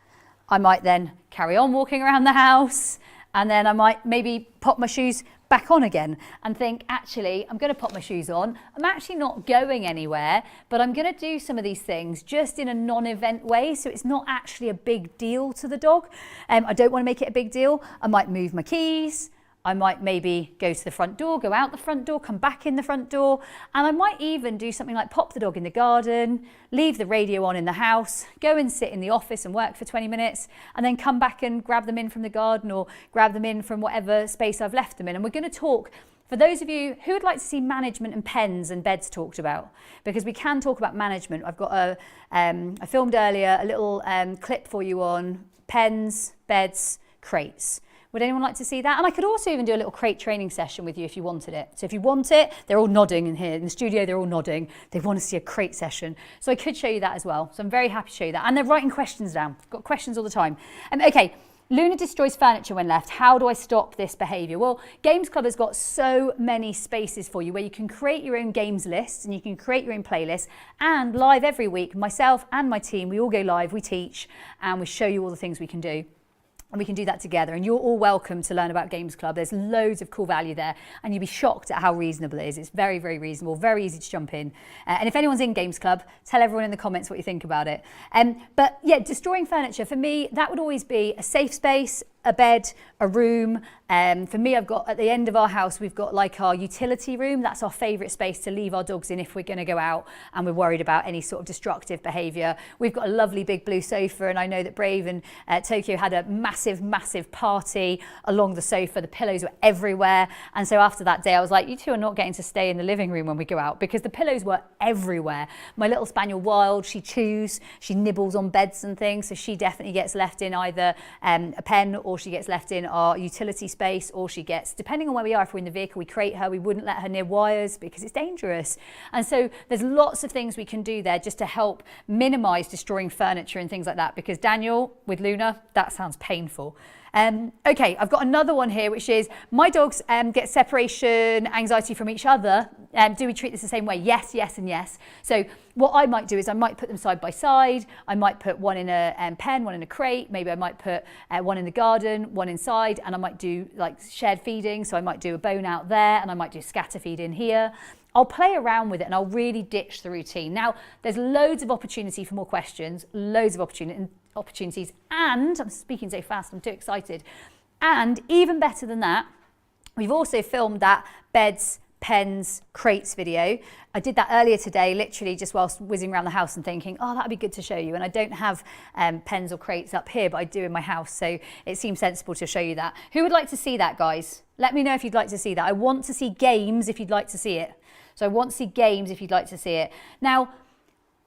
I might then carry on walking around the house. And then I might maybe pop my shoes back on again and think, actually, I'm going to pop my shoes on. I'm actually not going anywhere, but I'm going to do some of these things just in a non-event way. So it's not actually a big deal to the dog. I don't want to make it a big deal. I might move my keys. I might maybe go to the front door, go out the front door, come back in the front door. And I might even do something like pop the dog in the garden, leave the radio on in the house, go and sit in the office and work for 20 minutes, and then come back and grab them in from the garden or grab them in from whatever space I've left them in. And we're going to talk, for those of you who would like to see management and pens and beds talked about, because we can talk about management. I've got I filmed earlier a little clip for you on pens, beds, crates. Would anyone like to see that? And I could also even do a little crate training session with you if you wanted it. So if you want it, they're all nodding in here. In the studio, they're all nodding. They want to see a crate session. So I could show you that as well. So I'm very happy to show you that. And they're writing questions down. I've got questions all the time. Okay. Luna destroys furniture when left. How do I stop this behaviour? Well, Games Club has got so many spaces for you where you can create your own games lists and you can create your own playlists. And live every week, myself and my team, we all go live, we teach, and we show you all the things we can do. And we can do that together. And you're all welcome to learn about Games Club. There's loads of cool value there. And you'll be shocked at how reasonable it is. It's very, very reasonable, very easy to jump in. And if anyone's in Games Club, tell everyone in the comments what you think about it. But yeah, destroying furniture, for me, that would always be a safe space, a bed, a room. For me, I've got, at the end of our house, we've got like our utility room. That's our favourite space to leave our dogs in if we're going to go out and we're worried about any sort of destructive behaviour. We've got a lovely big blue sofa, and I know that Brave and Tokyo had a massive, massive party along the sofa. The pillows were everywhere. And so after that day, I was like, you two are not getting to stay in the living room when we go out, because the pillows were everywhere. My little spaniel Wild, she chews, she nibbles on beds and things. So she definitely gets left in either a pen, or she gets left in our utility space, or she gets, depending on where we are, if we're in the vehicle, we crate her. We wouldn't let her near wires because it's dangerous. And so there's lots of things we can do there just to help minimize destroying furniture and things like that, because Daniel, with Luna, that sounds painful. Okay, I've got another one here, which is my dogs get separation anxiety from each other. Do we treat this the same way? Yes, yes, and yes. So what I might do is I might put them side by side. I might put one in a pen, one in a crate. Maybe I might put one in the garden, one inside, and I might do like shared feeding. So I might do a bone out there, and I might do scatter feed in here. I'll play around with it and I'll really ditch the routine. Now, there's loads of opportunity for more questions, loads of opportunities, and I'm speaking so fast, I'm too excited. And even better than that, we've also filmed that beds, pens, crates video. I did that earlier today, literally just whilst whizzing around the house and thinking, oh, that'd be good to show you. And I don't have pens or crates up here, but I do in my house. So it seems sensible to show you that. Who would like to see that, guys? Let me know if you'd like to see that. I want to see games if you'd like to see it. So I want to see games if you'd like to see it. Now,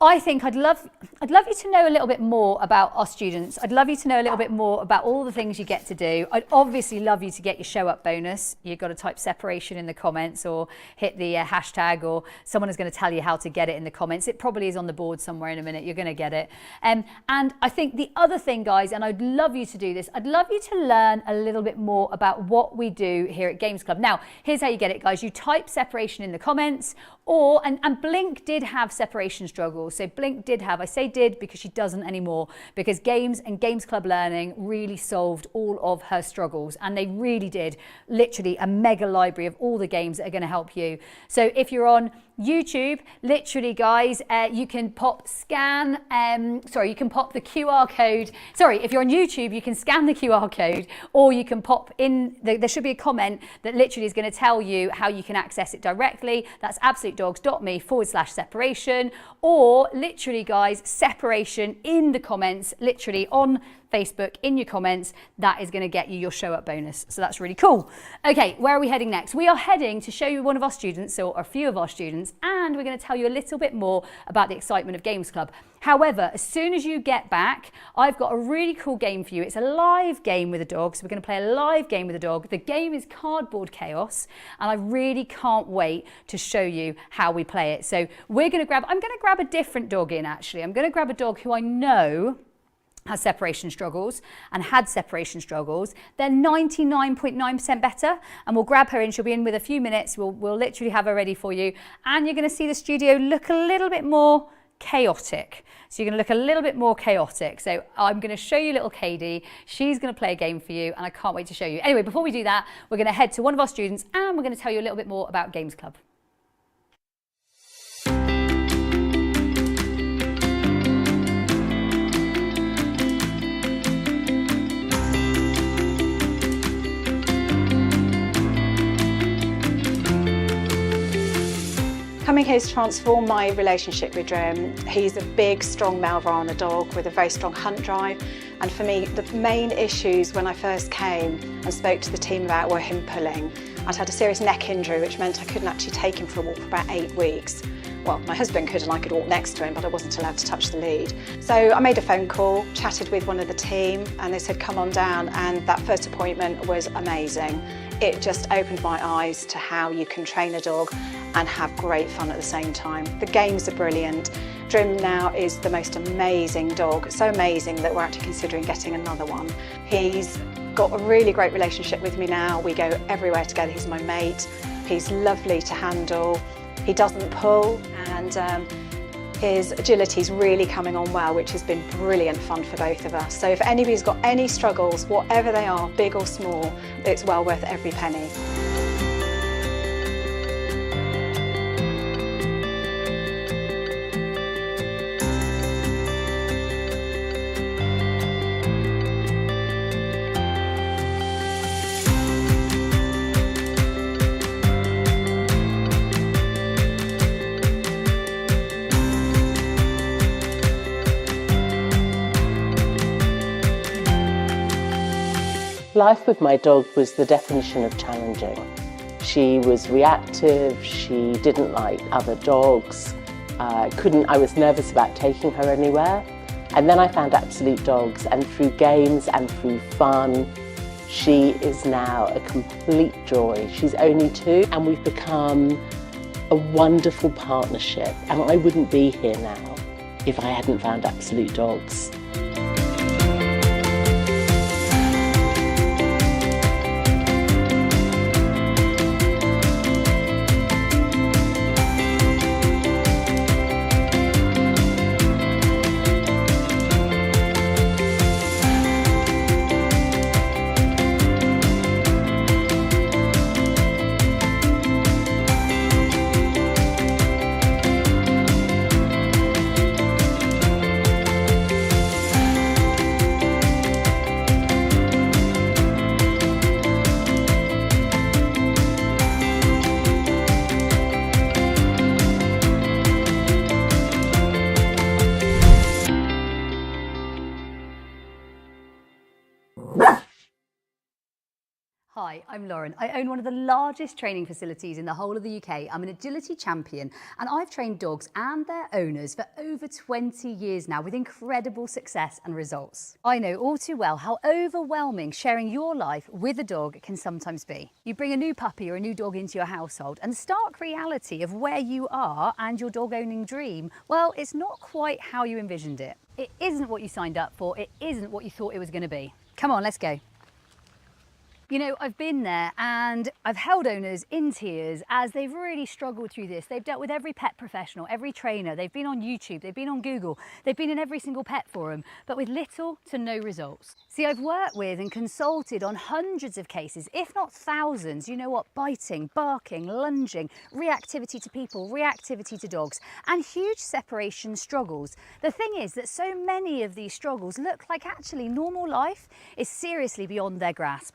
I think I'd love you to know a little bit more about our students. I'd love you to know a little bit more about all the things you get to do. I'd obviously love you to get your show up bonus. You've got to type separation in the comments or hit the hashtag, or someone is going to tell you how to get it in the comments. It probably is on the board somewhere in a minute. You're going to get it. And I think the other thing, guys, and I'd love you to do this, I'd love you to learn a little bit more about what we do here at Games Club. Now, here's how you get it, guys. You type separation in the comments, and Blink did have separation struggles. So Blink did have, I say did because she doesn't anymore, because Games and Games Club Learning really solved all of her struggles, and they really did. Literally a mega library of all the games that are going to help you. So if you're on YouTube, literally, guys, you can pop the QR code. Sorry, if you're on YouTube, you can scan the QR code, or you can pop in, there should be a comment that literally is going to tell you how you can access it directly. That's absolutedogs.me/separation, or literally, guys, separation in the comments, literally on Facebook in your comments. That is going to get you your show up bonus. So that's really cool. Okay, where are we heading next? We are heading to show you one of our students, or a few of our students, and we're going to tell you a little bit more about the excitement of Games Club. However, as soon as you get back, I've got a really cool game for you. It's a live game with a dog. So we're going to play a live game with a dog. The game is Cardboard Chaos, and I really can't wait to show you how we play it. So I'm going to grab a different dog in, actually. I'm going to grab a dog who I know has separation struggles and had separation struggles. They're 99.9% better, and we'll grab her in. She'll be in with a few minutes. We'll literally have her ready for you, and you're going to see the studio look a little bit more chaotic. So you're going to look a little bit more chaotic. So I'm going to show you little Katie. She's going to play a game for you, and I can't wait to show you. Anyway, before we do that, we're going to head to one of our students, and we're going to tell you a little bit more about Games Club. Coming here has transformed my relationship with Drim. He's a big, strong Malvarana dog with a very strong hunt drive. And for me, the main issues when I first came and spoke to the team about were him pulling. I'd had a serious neck injury, which meant I couldn't actually take him for a walk for about 8 weeks. well, my husband could and I could walk next to him, but I wasn't allowed to touch the lead. So I made a phone call, chatted with one of the team, and they said, come on down, and that first appointment was amazing. It just opened my eyes to how you can train a dog and have great fun at the same time. The games are brilliant. Drim now is the most amazing dog, so amazing that we're actually considering getting another one. He's got a really great relationship with me now. We go everywhere together. He's my mate. He's lovely to handle. He doesn't pull, and his agility's really coming on well, which has been brilliant fun for both of us. So if anybody's got any struggles, whatever they are, big or small, it's well worth every penny. Life with my dog was the definition of challenging. She was reactive, she didn't like other dogs, I was nervous about taking her anywhere. And then I found Absolute Dogs, and through games and through fun, she is now a complete joy. She's only 2 and we've become a wonderful partnership, and I wouldn't be here now if I hadn't found Absolute Dogs. Hi, I'm Lauren. I own one of the largest training facilities in the whole of the UK. I'm an agility champion, and I've trained dogs and their owners for over 20 years now with incredible success and results. I know all too well how overwhelming sharing your life with a dog can sometimes be. You bring a new puppy or a new dog into your household, and the stark reality of where you are and your dog owning dream, well, it's not quite how you envisioned it. It isn't what you signed up for. It isn't what you thought it was going to be. Come on, let's go. You know, I've been there and I've held owners in tears as they've really struggled through this. They've dealt with every pet professional, every trainer. They've been on YouTube, they've been on Google, they've been in every single pet forum, but with little to no results. See, I've worked with and consulted on hundreds of cases, if not thousands. You know what? Biting, barking, lunging, reactivity to people, reactivity to dogs, and huge separation struggles. The thing is that so many of these struggles look like actually normal life is seriously beyond their grasp.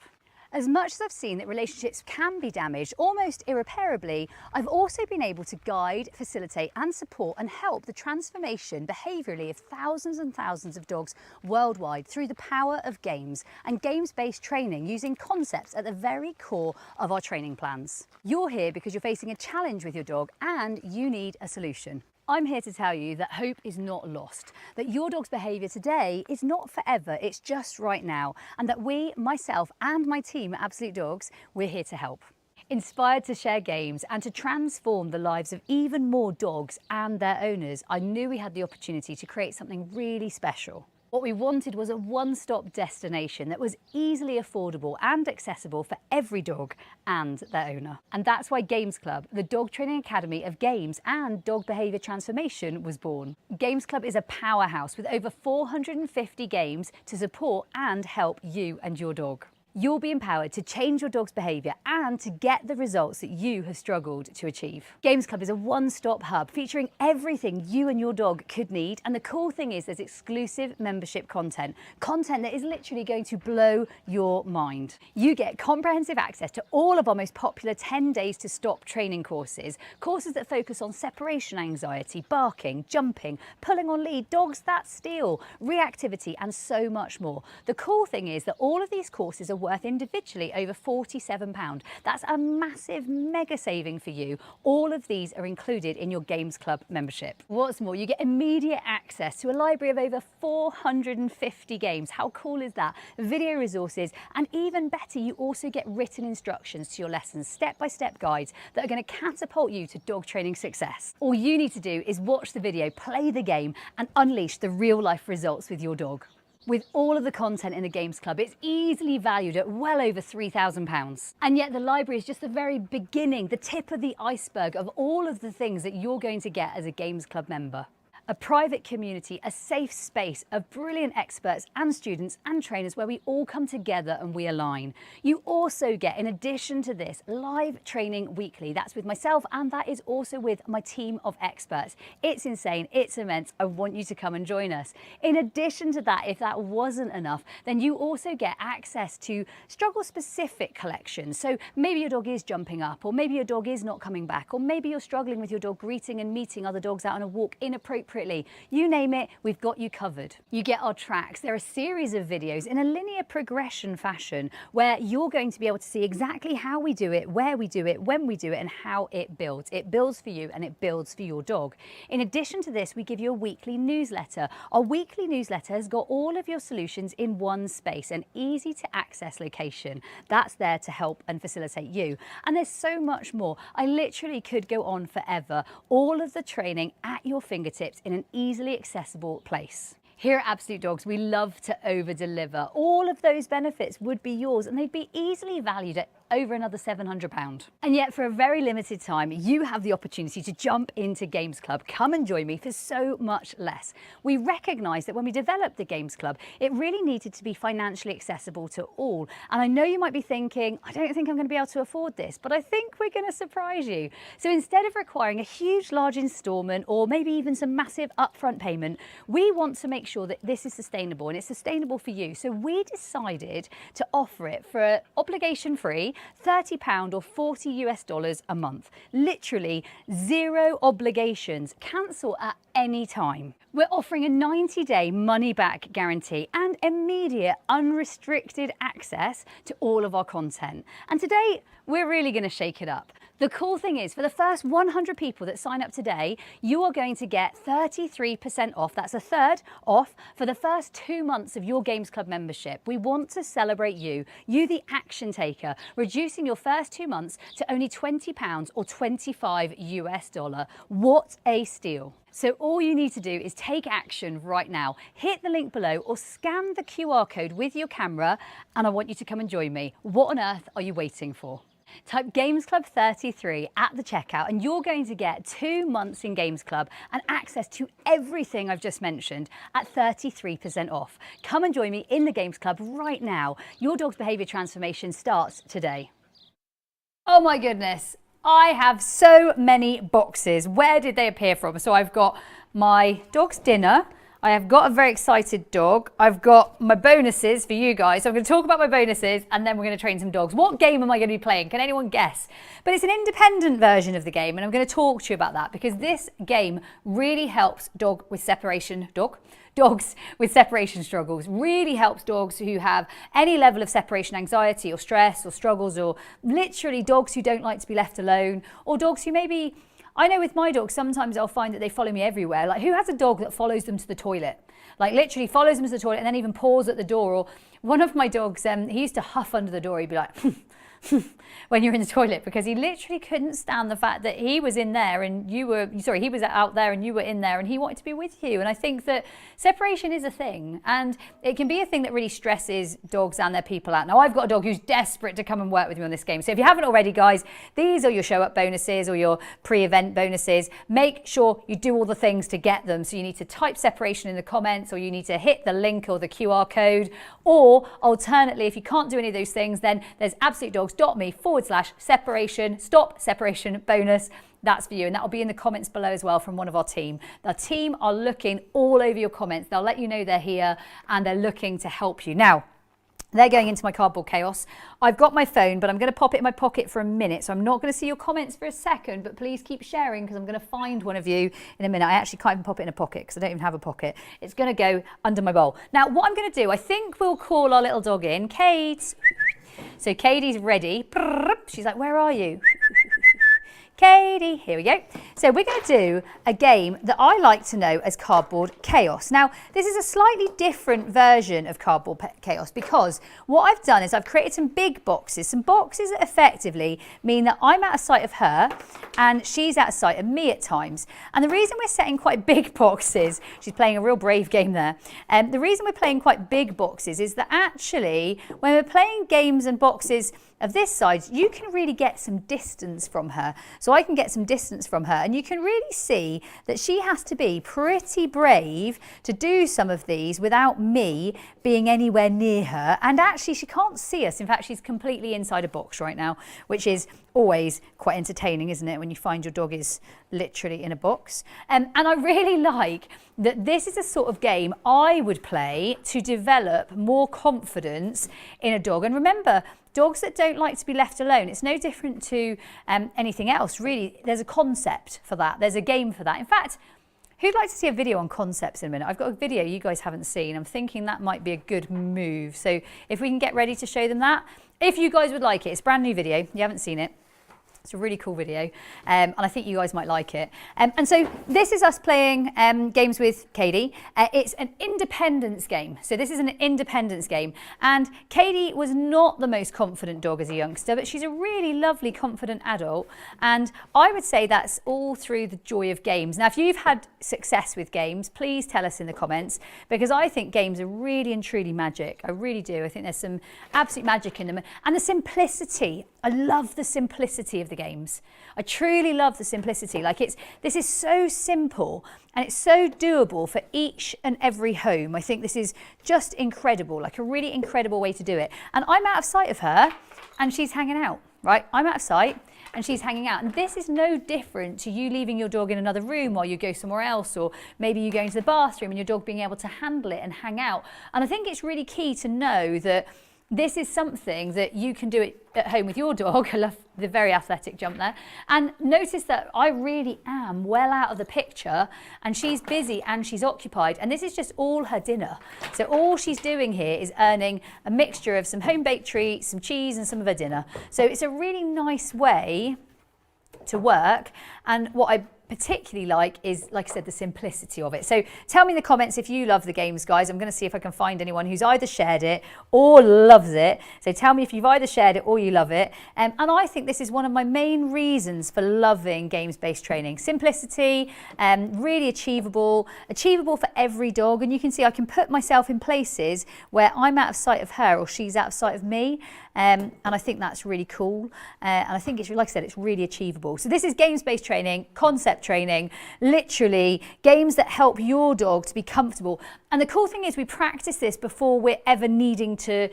As much as I've seen that relationships can be damaged almost irreparably, I've also been able to guide, facilitate and support and help the transformation behaviourally of thousands and thousands of dogs worldwide through the power of games and games-based training using concepts at the very core of our training plans. You're here because you're facing a challenge with your dog and you need a solution. I'm here to tell you that hope is not lost, that your dog's behaviour today is not forever, it's just right now, and that we, myself and my team at Absolute Dogs, we're here to help. Inspired to share games and to transform the lives of even more dogs and their owners, I knew we had the opportunity to create something really special. What we wanted was a one-stop destination that was easily affordable and accessible for every dog and their owner. And that's why Games Club, the dog training academy of games and dog behaviour transformation, was born. Games Club is a powerhouse with over 450 games to support and help you and your dog. You'll be empowered to change your dog's behaviour and to get the results that you have struggled to achieve. Games Club is a one-stop hub featuring everything you and your dog could need, and the cool thing is there's exclusive membership content that is literally going to blow your mind. You get comprehensive access to all of our most popular 10 days to stop training courses that focus on separation anxiety, barking, jumping, pulling on lead, dogs that steal, reactivity and so much more. The cool thing is that all of these courses are worth individually over £47. That's a massive mega saving for you. All of these are included in your Games Club membership. What's more, you get immediate access to a library of over 450 games. How cool is that? Video resources, and even better, you also get written instructions to your lessons, step-by-step guides that are going to catapult you to dog training success. All you need to do is watch the video, play the game, and unleash the real-life results with your dog. With all of the content in the Games Club, it's easily valued at well over £3,000. And yet the library is just the very beginning, the tip of the iceberg of all of the things that you're going to get as a Games Club member. A private community, a safe space of brilliant experts and students and trainers where we all come together and we align. You also get, in addition to this, live training weekly. That's with myself, and that is also with my team of experts. It's insane, it's immense. I want you to come and join us. In addition to that, if that wasn't enough, then you also get access to struggle-specific collections. So maybe your dog is jumping up, or maybe your dog is not coming back, or maybe you're struggling with your dog greeting and meeting other dogs out on a walk inappropriately. You name it, we've got you covered. You get our tracks. They're a series of videos in a linear progression fashion where you're going to be able to see exactly how we do it, where we do it, when we do it, and how it builds. It builds for you and it builds for your dog. In addition to this, we give you a weekly newsletter. Our weekly newsletter has got all of your solutions in one space, an easy to access location. That's there to help and facilitate you. And there's so much more. I literally could go on forever. All of the training at your fingertips in an easily accessible place. Here at Absolute Dogs, we love to over-deliver. All of those benefits would be yours, and they'd be easily valued at over another £700. And yet for a very limited time, you have the opportunity to jump into Games Club. Come and join me for so much less. We recognise that when we developed the Games Club, it really needed to be financially accessible to all. And I know you might be thinking, I don't think I'm going to be able to afford this, but I think we're going to surprise you. So instead of requiring a huge, large instalment or maybe even some massive upfront payment, we want to make sure that this is sustainable, and it's sustainable for you. So we decided to offer it for obligation-free, £30 or $40 a month. Literally zero obligations. Cancel at any time. We're offering a 90-day money-back guarantee and immediate unrestricted access to all of our content. And today, we're really going to shake it up. The cool thing is, for the first 100 people that sign up today, you are going to get 33% off. That's a third off for the first 2 months of your Games Club membership. We want to celebrate you the action taker, reducing your first 2 months to only £20 or $25. What a steal. So all you need to do is take action right now. Hit the link below or scan the QR code with your camera, and I want you to come and join me. What on earth are you waiting for? Type Games Club 33 at the checkout and you're going to get 2 months in Games Club and access to everything I've just mentioned at 33% off. Come and join me in the Games Club right now. Your dog's behaviour transformation starts today. Oh my goodness, I have so many boxes. Where did they appear from? So I've got my dog's dinner. I have got a very excited dog. I've got my bonuses for you guys. So I'm going to talk about my bonuses and then we're going to train some dogs. What game am I going to be playing? Can anyone guess? But it's an independent version of the game, and I'm going to talk to you about that because this game really helps dogs with separation struggles. Really helps dogs who have any level of separation anxiety or stress or struggles, or literally dogs who don't like to be left alone, or dogs who maybe, I know with my dogs, sometimes I'll find that they follow me everywhere. Like, who has a dog that follows them to the toilet? Like, literally follows them to the toilet and then even paws at the door. Or one of my dogs, he used to huff under the door. He'd be like, when you're in the toilet, because he literally couldn't stand the fact that he was in there and he was out there and you were in there, and he wanted to be with you. And I think that separation is a thing, and it can be a thing that really stresses dogs and their people out. Now, I've got a dog who's desperate to come and work with me on this game. So if you haven't already, guys, these are your show up bonuses or your pre-event bonuses. Make sure you do all the things to get them. So you need to type separation in the comments, or you need to hit the link or the QR code, or alternately, if you can't do any of those things, then there's absolutedogs.me/separation, stop separation bonus. That's for you, and that'll be in the comments below as well from one of our team. The team are looking all over your comments. They'll let you know they're here and they're looking to help you. Now, They're going into my cardboard chaos. I've got my phone, but I'm going to pop it in my pocket for a minute. So I'm not going to see your comments for a second, but please keep sharing because I'm going to find one of you in a minute. I actually can't even pop it in a pocket because I don't even have a pocket. It's going to go under my bowl. Now, what I'm going to do, I think we'll call our little dog in. Kate. So Katie's ready. She's like, where are you? Katie, here we go. So we're going to do a game that I like to know as Cardboard Chaos. Now, this is a slightly different version of Cardboard Chaos because what I've done is I've created some big boxes, some boxes that effectively mean that I'm out of sight of her and she's out of sight of me at times. And the reason we're setting quite big boxes, she's playing a real brave game there, the reason we're playing quite big boxes is that actually when we're playing games and boxes of this size, you can really get some distance from her. So I can get some distance from her and you can really see that she has to be pretty brave to do some of these without me being anywhere near her. And actually she can't see us. In fact, she's completely inside a box right now, which is always quite entertaining, isn't it, when you find your dog is literally in a box. And I really like that this is a sort of game I would play to develop more confidence in a dog. And remember, dogs that don't like to be left alone, it's no different to anything else, really. There's a concept for that. There's a game for that. In fact, who'd like to see a video on concepts in a minute? I've got a video you guys haven't seen. I'm thinking that might be a good move. So if we can get ready to show them that, if you guys would like it, it's a brand new video. You haven't seen it. It's a really cool video, and I think you guys might like it. And so this is us playing games with Katie. It's an independence game. So this is an independence game. And Katie was not the most confident dog as a youngster, but she's a really lovely, confident adult. And I would say that's all through the joy of games. Now, if you've had success with games, please tell us in the comments, because I think games are really and truly magic. I really do. I think there's some absolute magic in them. And the simplicity. I love the simplicity of the games. I truly love the simplicity. This is so simple and it's so doable for each and every home. I think this is just incredible, like a really incredible way to do it. And I'm out of sight of her and she's hanging out, right? I'm out of sight and she's hanging out. And this is no different to you leaving your dog in another room while you go somewhere else, or maybe you go into the bathroom and your dog being able to handle it and hang out. And I think it's really key to know that this is something that you can do it at home with your dog. I love the very athletic jump there. And notice that I really am well out of the picture and she's busy and she's occupied. And this is just all her dinner. So all she's doing here is earning a mixture of some home-baked treats, some cheese and some of her dinner. So it's a really nice way to work. And what I particularly like is, like I said, the simplicity of it. So tell me in the comments if you love the games, guys. I'm going to see if I can find anyone who's either shared it or loves it. So tell me if you've either shared it or you love it. And I think this is one of my main reasons for loving games-based training. Simplicity, really achievable for every dog. And you can see I can put myself in places where I'm out of sight of her or she's out of sight of me. And I think that's really cool. And I think it's, like I said, it's really achievable. So this is games-based training, concept training, literally games that help your dog to be comfortable. And the cool thing is we practice this before we're ever needing to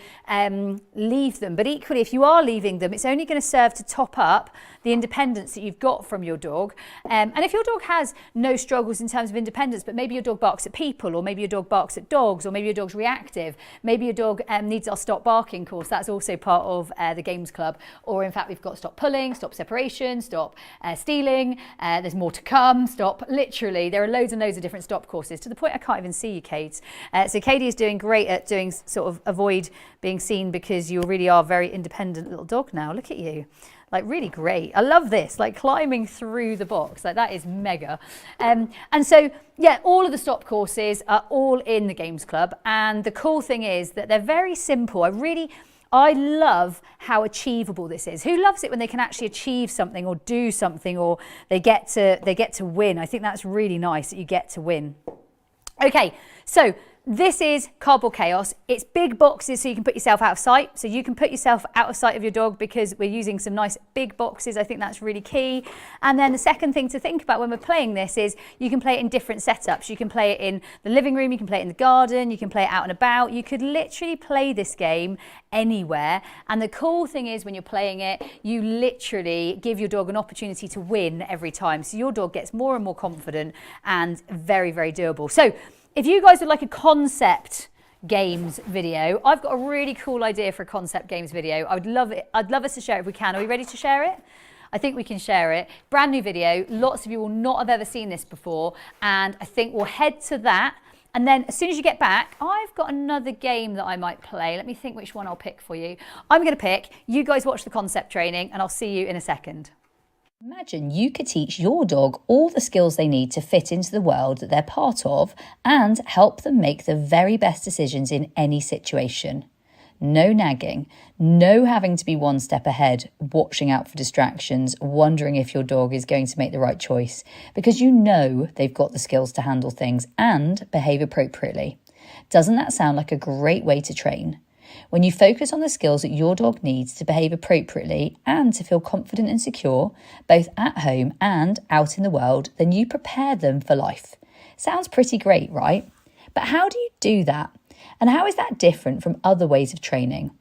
leave them. But equally, if you are leaving them, it's only going to serve to top up the independence that you've got from your dog. And if your dog has no struggles in terms of independence, but maybe your dog barks at people, or maybe your dog barks at dogs, or maybe your dog's reactive, maybe your dog needs our stop barking course, that's also part of the games club. Or in fact, we've got stop pulling, stop separation, stop stealing, there's more to come, stop, literally, there are loads and loads of different stop courses, to the point I can't even see you, Kate. So Katie is doing great at doing sort of avoid being seen, because you really are a very independent little dog now. Look at you. Like, really great. I love this, like climbing through the box. Like, that is mega. And so, yeah, all of the stop courses are all in the Games Club. And the cool thing is that they're very simple. I love how achievable this is. Who loves it when they can actually achieve something or do something, or they get to win? I think that's really nice that you get to win. Okay, so this is Cardboard Chaos. It's big boxes so you can put yourself out of sight. So you can put yourself out of sight of your dog because we're using some nice big boxes. I think that's really key. And then the second thing to think about when we're playing this is you can play it in different setups. You can play it in the living room, you can play it in the garden, you can play it out and about. You could literally play this game anywhere. And the cool thing is when you're playing it, you literally give your dog an opportunity to win every time. So your dog gets more and more confident and very, very doable. So if you guys would like a concept games video. I've got a really cool idea for a concept games video. I'd love us to share it if we can. Are we ready to share it? I think we can share it. Brand new video. Lots of you will not have ever seen this before. And I think we'll head to that. And then as soon as you get back, I've got another game that I might play. Let me think which one I'll pick for you. I'm going to pick. You guys watch the concept training and I'll see you in a second. Imagine you could teach your dog all the skills they need to fit into the world that they're part of and help them make the very best decisions in any situation. No nagging, no having to be one step ahead, watching out for distractions, wondering if your dog is going to make the right choice, because you know they've got the skills to handle things and behave appropriately. Doesn't that sound like a great way to train? When you focus on the skills that your dog needs to behave appropriately and to feel confident and secure, both at home and out in the world, then you prepare them for life. Sounds pretty great, right? But how do you do that? And how is that different from other ways of training?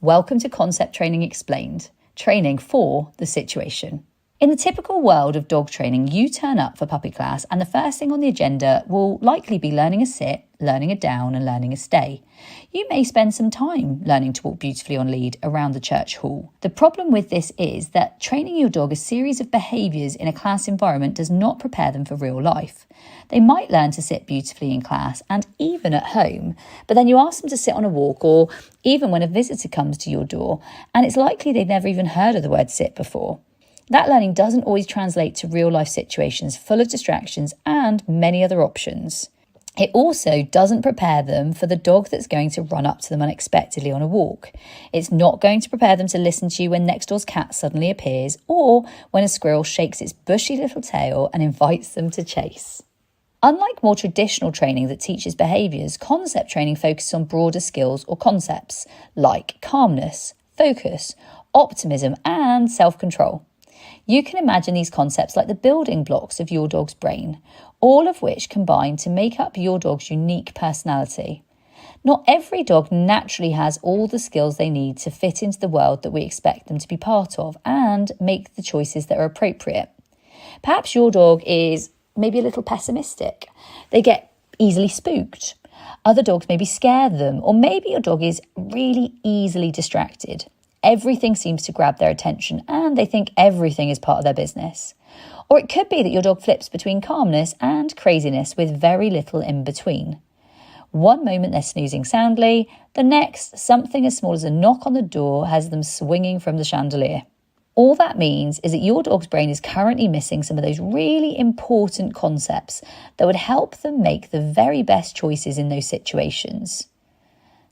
Welcome to Concept Training Explained, training for the situation. In the typical world of dog training, you turn up for puppy class and the first thing on the agenda will likely be learning a sit, learning a down and learning a stay. You may spend some time learning to walk beautifully on lead around the church hall. The problem with this is that training your dog a series of behaviours in a class environment does not prepare them for real life. They might learn to sit beautifully in class and even at home, but then you ask them to sit on a walk or even when a visitor comes to your door and it's likely they've never even heard of the word sit before. That learning doesn't always translate to real life situations full of distractions and many other options. It also doesn't prepare them for the dog that's going to run up to them unexpectedly on a walk. It's not going to prepare them to listen to you when next door's cat suddenly appears or when a squirrel shakes its bushy little tail and invites them to chase. Unlike more traditional training that teaches behaviours, concept training focuses on broader skills or concepts like calmness, focus, optimism and self-control. You can imagine these concepts like the building blocks of your dog's brain, all of which combine to make up your dog's unique personality. Not every dog naturally has all the skills they need to fit into the world that we expect them to be part of and make the choices that are appropriate. Perhaps your dog is maybe a little pessimistic. They get easily spooked. Other dogs maybe scare them, or maybe your dog is really easily distracted. Everything seems to grab their attention and they think everything is part of their business. Or it could be that your dog flips between calmness and craziness with very little in between. One moment they're snoozing soundly, the next, something as small as a knock on the door has them swinging from the chandelier. All that means is that your dog's brain is currently missing some of those really important concepts that would help them make the very best choices in those situations.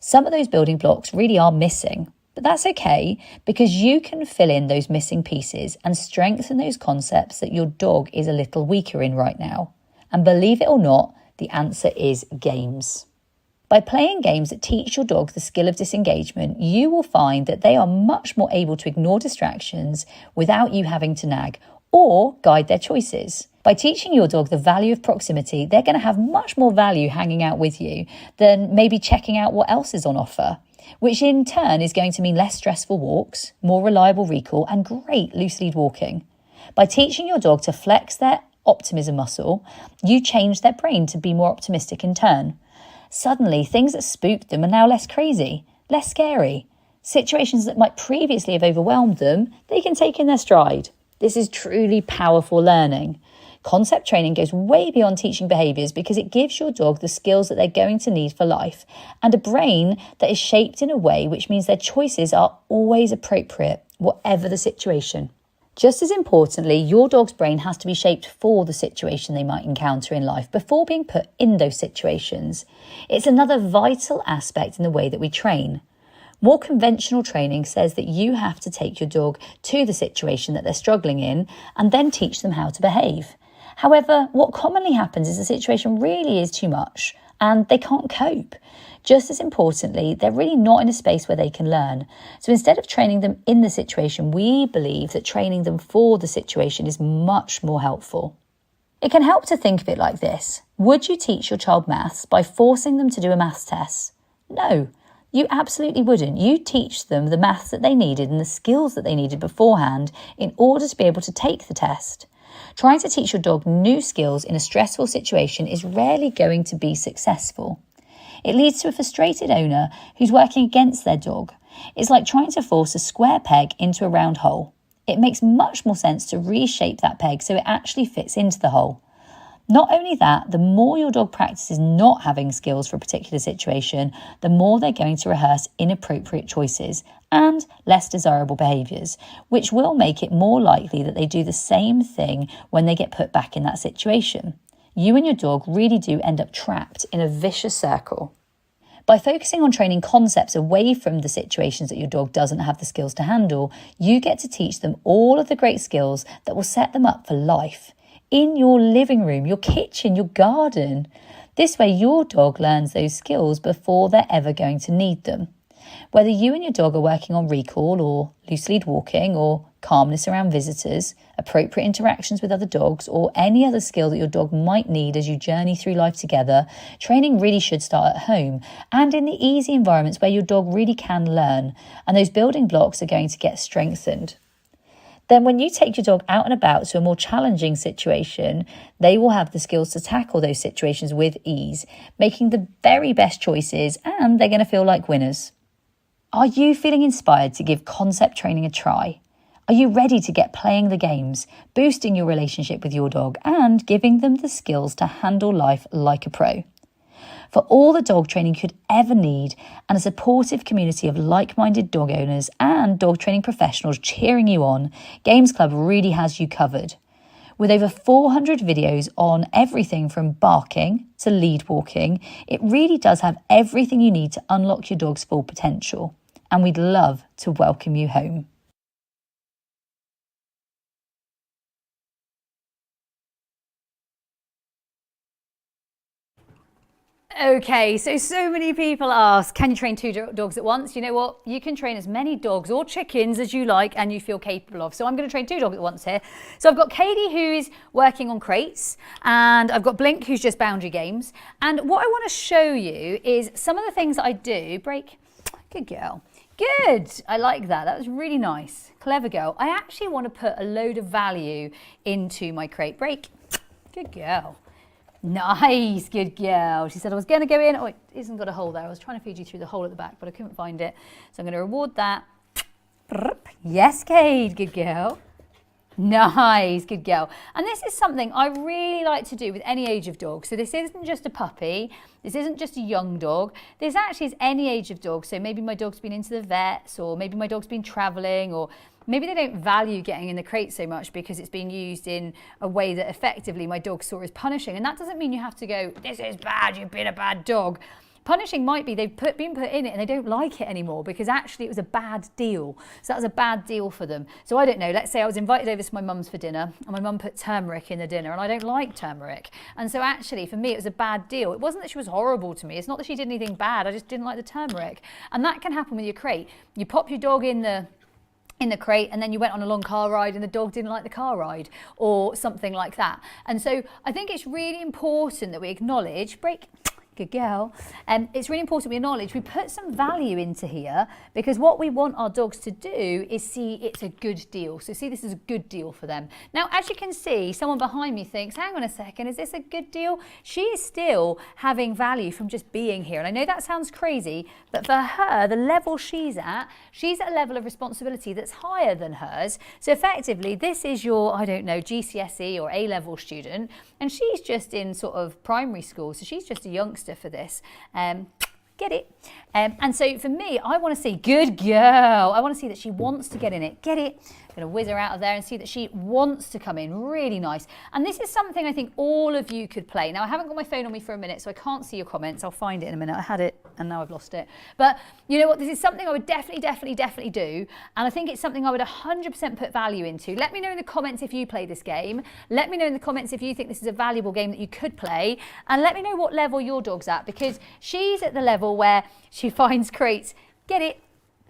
Some of those building blocks really are missing. But that's okay, because you can fill in those missing pieces and strengthen those concepts that your dog is a little weaker in right now. And believe it or not, the answer is games. By playing games that teach your dog the skill of disengagement, you will find that they are much more able to ignore distractions without you having to nag or guide their choices. By teaching your dog the value of proximity, they're going to have much more value hanging out with you than maybe checking out what else is on offer, which in turn is going to mean less stressful walks, more reliable recall and great loose lead walking. By teaching your dog to flex their optimism muscle, you change their brain to be more optimistic in turn. Suddenly, things that spooked them are now less crazy, less scary. Situations that might previously have overwhelmed them, they can take in their stride. This is truly powerful learning. Concept training goes way beyond teaching behaviours because it gives your dog the skills that they're going to need for life and a brain that is shaped in a way which means their choices are always appropriate, whatever the situation. Just as importantly, your dog's brain has to be shaped for the situation they might encounter in life before being put in those situations. It's another vital aspect in the way that we train. More conventional training says that you have to take your dog to the situation that they're struggling in and then teach them how to behave. However, what commonly happens is the situation really is too much and they can't cope. Just as importantly, they're really not in a space where they can learn. So instead of training them in the situation, we believe that training them for the situation is much more helpful. It can help to think of it like this. Would you teach your child maths by forcing them to do a maths test? No, you absolutely wouldn't. You teach them the maths that they needed and the skills that they needed beforehand in order to be able to take the test. Trying to teach your dog new skills in a stressful situation is rarely going to be successful. It leads to a frustrated owner who's working against their dog. It's like trying to force a square peg into a round hole. It makes much more sense to reshape that peg so it actually fits into the hole. Not only that, the more your dog practices not having skills for a particular situation, the more they're going to rehearse inappropriate choices and less desirable behaviours, which will make it more likely that they do the same thing when they get put back in that situation. You and your dog really do end up trapped in a vicious circle. By focusing on training concepts away from the situations that your dog doesn't have the skills to handle, you get to teach them all of the great skills that will set them up for life. In your living room, your kitchen, your garden. This way your dog learns those skills before they're ever going to need them. Whether you and your dog are working on recall or loose lead walking or calmness around visitors, appropriate interactions with other dogs, or any other skill that your dog might need as you journey through life together, training really should start at home and in the easy environments where your dog really can learn, and those building blocks are going to get strengthened. Then when you take your dog out and about to a more challenging situation, they will have the skills to tackle those situations with ease, making the very best choices, and they're going to feel like winners. Are you feeling inspired to give concept training a try? Are you ready to get playing the games, boosting your relationship with your dog, and giving them the skills to handle life like a pro? For all the dog training you could ever need and a supportive community of like-minded dog owners and dog training professionals cheering you on, Games Club really has you covered. With over 400 videos on everything from barking to lead walking, it really does have everything you need to unlock your dog's full potential. And we'd love to welcome you home. Okay, so many people ask, can you train two dogs at once? You know what? You can train as many dogs or chickens as you like and you feel capable of. So I'm going to train two dogs at once here. So I've got Katie, who is working on crates, and I've got Blink, who's just boundary games. And what I want to show you is some of the things that I do. Break. Good girl. Good. I like that. That was really nice. Clever girl. I actually want to put a load of value into my crate. Break. Good girl. Nice, good girl. She said I was going to go in. Oh, it isn't got a hole there. I was trying to feed you through the hole at the back, but I couldn't find it. So I'm going to reward that. Yes, Kate, good girl. Nice, good girl. And this is something I really like to do with any age of dog. So this isn't just a puppy. This isn't just a young dog. This actually is any age of dog. So maybe my dog's been into the vets, or maybe my dog's been traveling, or maybe they don't value getting in the crate so much because it's being used in a way that effectively my dog saw as punishing. And that doesn't mean you have to go, this is bad, you've been a bad dog. Punishing might be they've been put in it and they don't like it anymore because actually it was a bad deal. So that was a bad deal for them. So I don't know, let's say I was invited over to my mum's for dinner and my mum put turmeric in the dinner and I don't like turmeric. And so actually for me it was a bad deal. It wasn't that she was horrible to me. It's not that she did anything bad. I just didn't like the turmeric. And that can happen with your crate. You pop your dog in the crate and then you went on a long car ride and the dog didn't like the car ride or something like that. And so I think it's really important that we acknowledge, good girl, it's really important we acknowledge we put some value into here because what we want our dogs to do is see it's a good deal. So see this is a good deal for them. Now, as you can see, someone behind me thinks, hang on a second, is this a good deal? She is still having value from just being here. And I know that sounds crazy, but for her, the level she's at a level of responsibility that's higher than hers. So effectively, this is your, I don't know, GCSE or A-level student, and she's just in sort of primary school. So she's just a youngster for this. Get it? And so for me, I want to see, good girl. I want to see that she wants to get in it. Get it? I'm going to whiz her out of there and see that she wants to come in. Really nice. And this is something I think all of you could play. Now, I haven't got my phone on me for a minute, so I can't see your comments. I'll find it in a minute. I had it and now I've lost it. But you know what? This is something I would definitely do. And I think it's something I would 100% put value into. Let me know in the comments if you play this game. Let me know in the comments if you think this is a valuable game that you could play. And let me know what level your dog's at, because she's at the level where she finds crates, get it,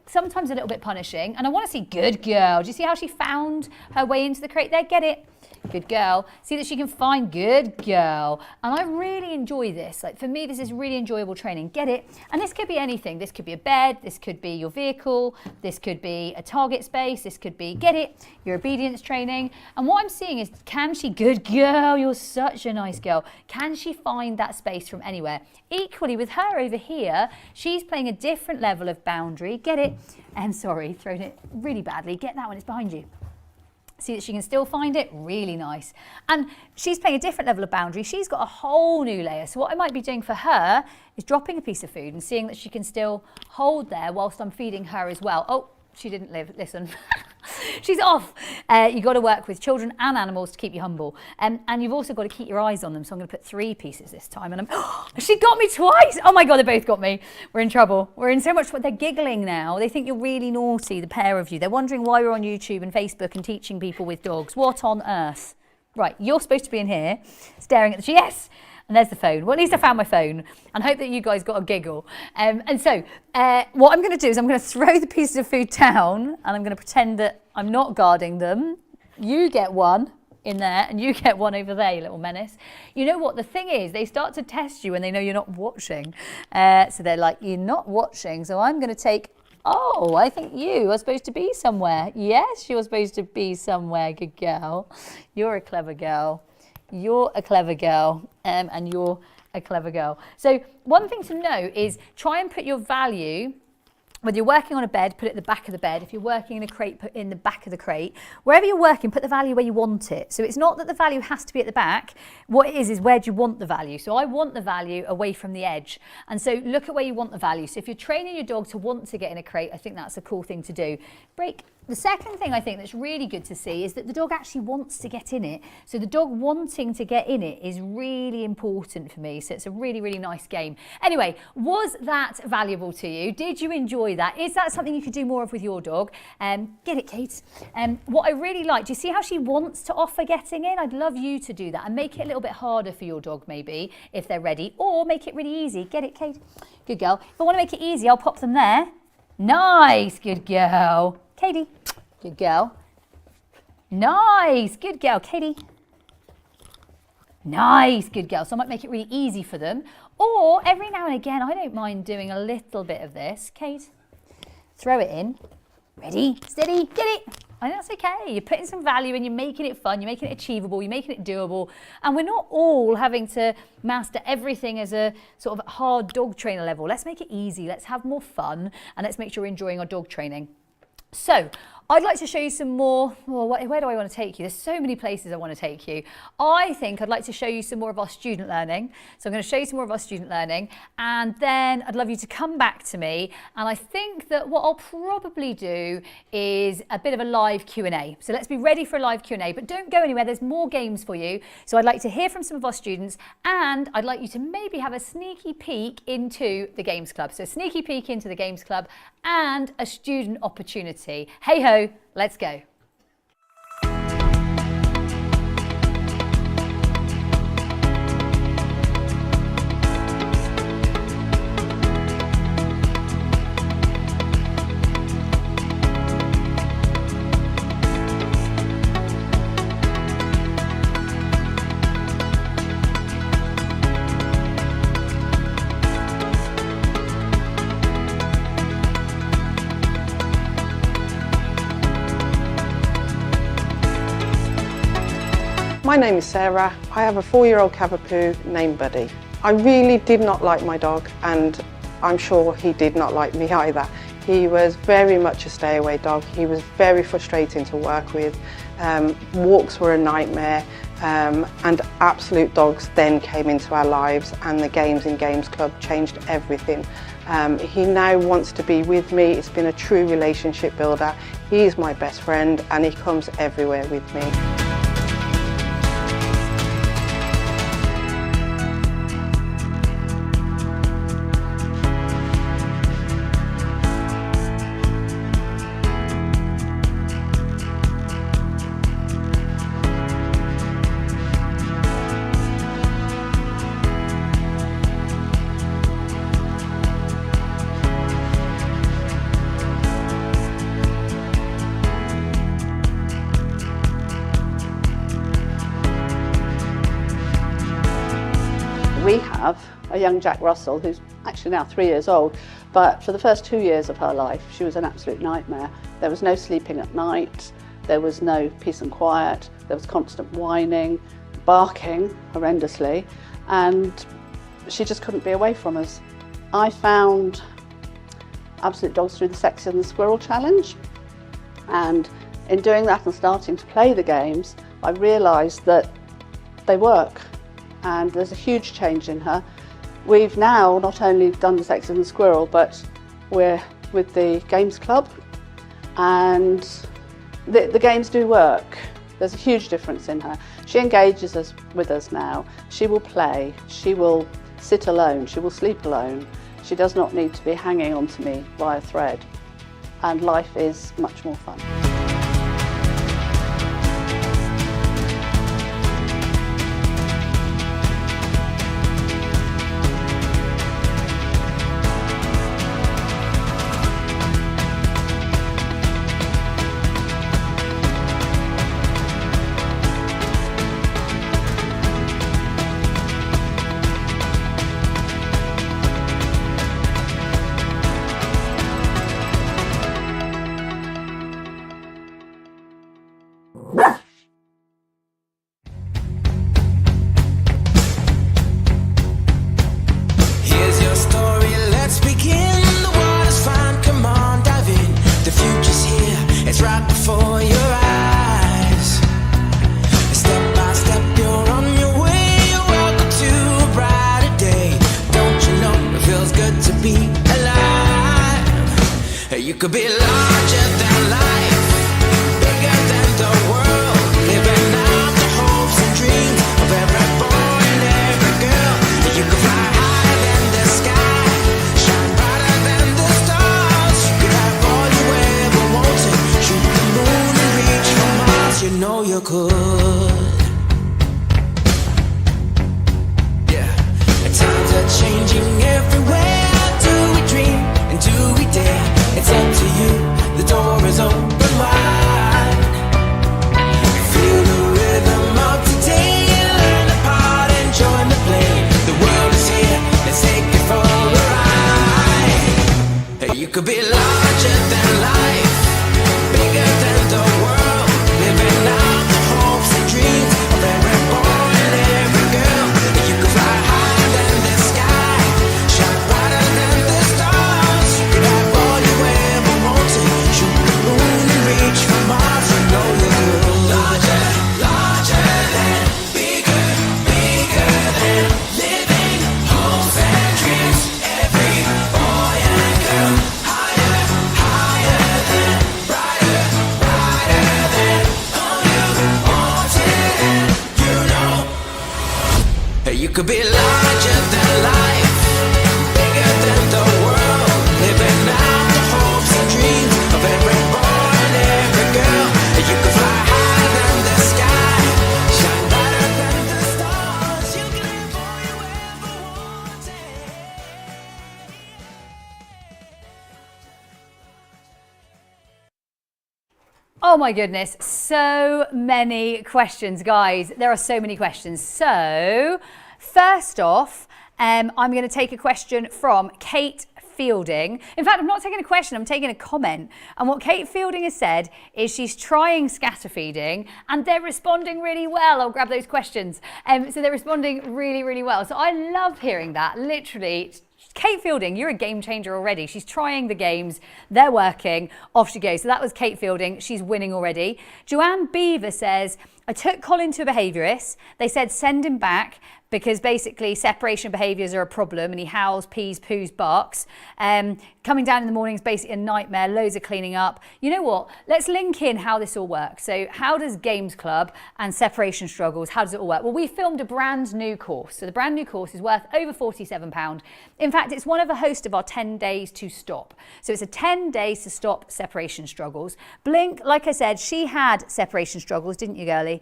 sometimes a little bit punishing. And I want to see, good girl. Do you see how she found her way into the crate there? Get it. Good girl. See that she can find, good girl. And I really enjoy this. Like for me, this is really enjoyable training. Get it? And this could be anything. This could be a bed. This could be your vehicle. This could be a target space. This could be, get it? Your obedience training. And what I'm seeing is, can she, good girl, you're such a nice girl. Can she find that space from anywhere? Equally with her over here, she's playing a different level of boundary. Get it? And sorry, thrown it really badly. Get that one, it's behind you. See that she can still find it, really nice. And she's playing a different level of boundary. She's got a whole new layer. So what I might be doing for her is dropping a piece of food and seeing that she can still hold there whilst I'm feeding her as well. Oh, she didn't listen. She's off. You've got to work with children and animals to keep you humble. And you've also got to keep your eyes on them. So I'm going to put 3 pieces this time. And she got me twice. Oh my God, they both got me. We're in trouble. We're in so much trouble. They're giggling now. They think you're really naughty, the pair of you. They're wondering why we're on YouTube and Facebook and teaching people with dogs. What on earth? Right, you're supposed to be in here staring at the... Yes! And there's the phone. Well, at least I found my phone and hope that you guys got a giggle. And so what I'm going to do is I'm going to throw the pieces of food down and I'm going to pretend that I'm not guarding them. You get one in there and you get one over there, you little menace. You know what? The thing is, they start to test you when they know you're not watching. So they're like, you're not watching, so I'm going to take... Oh, I think you are supposed to be somewhere. Yes, you're supposed to be somewhere. Good girl. You're a clever girl. You're a clever girl, and you're a clever girl. So one thing to know is try and put your value, whether you're working on a bed, put it at the back of the bed. If you're working in a crate, put it in the back of the crate. Wherever you're working, put the value where you want it. So it's not that the value has to be at the back. What it is where do you want the value? So I want the value away from the edge. And so look at where you want the value. So if you're training your dog to want to get in a crate, I think that's a cool thing to do. Break. The second thing I think that's really good to see is that the dog actually wants to get in it. So the dog wanting to get in it is really important for me. So it's a really, really nice game. Anyway, was that valuable to you? Did you enjoy that? Is that something you could do more of with your dog? Get it, Kate. What I really like, do you see how she wants to offer getting in? I'd love you to do that and make it a little bit harder for your dog maybe if they're ready, or make it really easy. Get it, Kate? Good girl. If I want to make it easy, I'll pop them there. Nice, good girl. Katie, good girl. Nice, good girl. Katie. Nice, good girl. So I might make it really easy for them. Or every now and again, I don't mind doing a little bit of this. Kate, throw it in. Ready, steady, get it. I think that's okay. You're putting some value in, you're making it fun, you're making it achievable, you're making it doable. And we're not all having to master everything as a sort of hard dog trainer level. Let's make it easy, let's have more fun, and let's make sure we're enjoying our dog training. So I'd like to show you some more, well, where do I want to take you? There's so many places I want to take you. I think I'd like to show you some more of our student learning. So I'm going to show you some more of our student learning, and then I'd love you to come back to me. And I think that what I'll probably do is a bit of a live Q&A. So let's be ready for a live Q&A, but don't go anywhere. There's more games for you. So I'd like to hear from some of our students, and I'd like you to maybe have a sneaky peek into the Games Club. So a sneaky peek into the Games Club and a student opportunity. Hey ho, let's go. My name is Sarah. I have a 4-year-old Cavapoo named Buddy. I really did not like my dog, and I'm sure he did not like me either. He was very much a stay-away dog. He was very frustrating to work with. Walks were a nightmare, and Absolute Dogs then came into our lives, and the games in Games Club changed everything. He now wants to be with me. It's been a true relationship builder. He is my best friend, and he comes everywhere with me. a young Jack Russell, who's actually now 3 years old, but for the first 2 years of her life, she was an absolute nightmare. There was no sleeping at night, there was no peace and quiet, there was constant whining, barking horrendously, and she just couldn't be away from us. I found Absolute Dogs through the Sexy and the Squirrel Challenge, and in doing that and starting to play the games, I realised that they work, and there's a huge change in her. We've now not only done the Sexy and the Squirrel, but we're with the Games Club, and the games do work. There's a huge difference in her. She engages with us now. She will play, she will sit alone, she will sleep alone. She does not need to be hanging onto me by a thread, and life is much more fun. Here's your story, let's begin. The water's fine, come on, dive in. The future's here, it's right before your eyes. Step by step, you're on your way. Welcome to a brighter day. Don't you know it feels good to be alive? You could be larger than life, bigger than the world, living out the hopes and dreams of every boy and every girl. You could fly higher than the sky, shine brighter than the stars. You could have all you ever wanted, shoot the moon and reach for Mars. You know you could. Yeah, and times are changing everywhere. Do we dream and do we dare? It's up to you, the door is open wide. Feel the rhythm of today, learn the part and join the play. The world is here, let's take it for a ride. You could be larger than life, bigger than the world, living out the hopes and dreams of every boy and every girl. You could fly higher than the sky, shine brighter than the stars. You could have all you ever wanted, shoot the moon and reach for Mars. You know you could. Larger, larger than, bigger, bigger than, living hopes and dreams. Every boy and girl, higher, higher than, brighter, brighter than, all you wanted and you know. You could be larger than life, bigger than the world, living out the hopes and dreams of every boy and every girl. You could fly higher than the sky, shine brighter than the stars. You can have all you ever wanted. Oh my goodness, so many questions, guys. There are so many questions. So, first off, I'm going to take a question from Kate Fielding. In fact, I'm not taking a question, I'm taking a comment. And what Kate Fielding has said is she's trying scatter feeding and they're responding really well. I'll grab those questions. So they're responding really, really well. So I love hearing that, literally. Kate Fielding, you're a game changer already. She's trying the games, they're working, off she goes. So that was Kate Fielding, she's winning already. Joanne Beaver says, I took Colin to a behaviourist. They said send him back because basically separation behaviours are a problem and he howls, pees, poos, barks. Coming down in the morning is basically a nightmare, loads of cleaning up. You know what? Let's link in how this all works. So how does Games Club and separation struggles, how does it all work? Well, we filmed a brand new course. So the brand new course is worth over £47. In fact, it's one of a host of our 10 days to stop. So it's a 10 days to stop separation struggles. Blink, like I said, she had separation struggles, didn't you, girlie?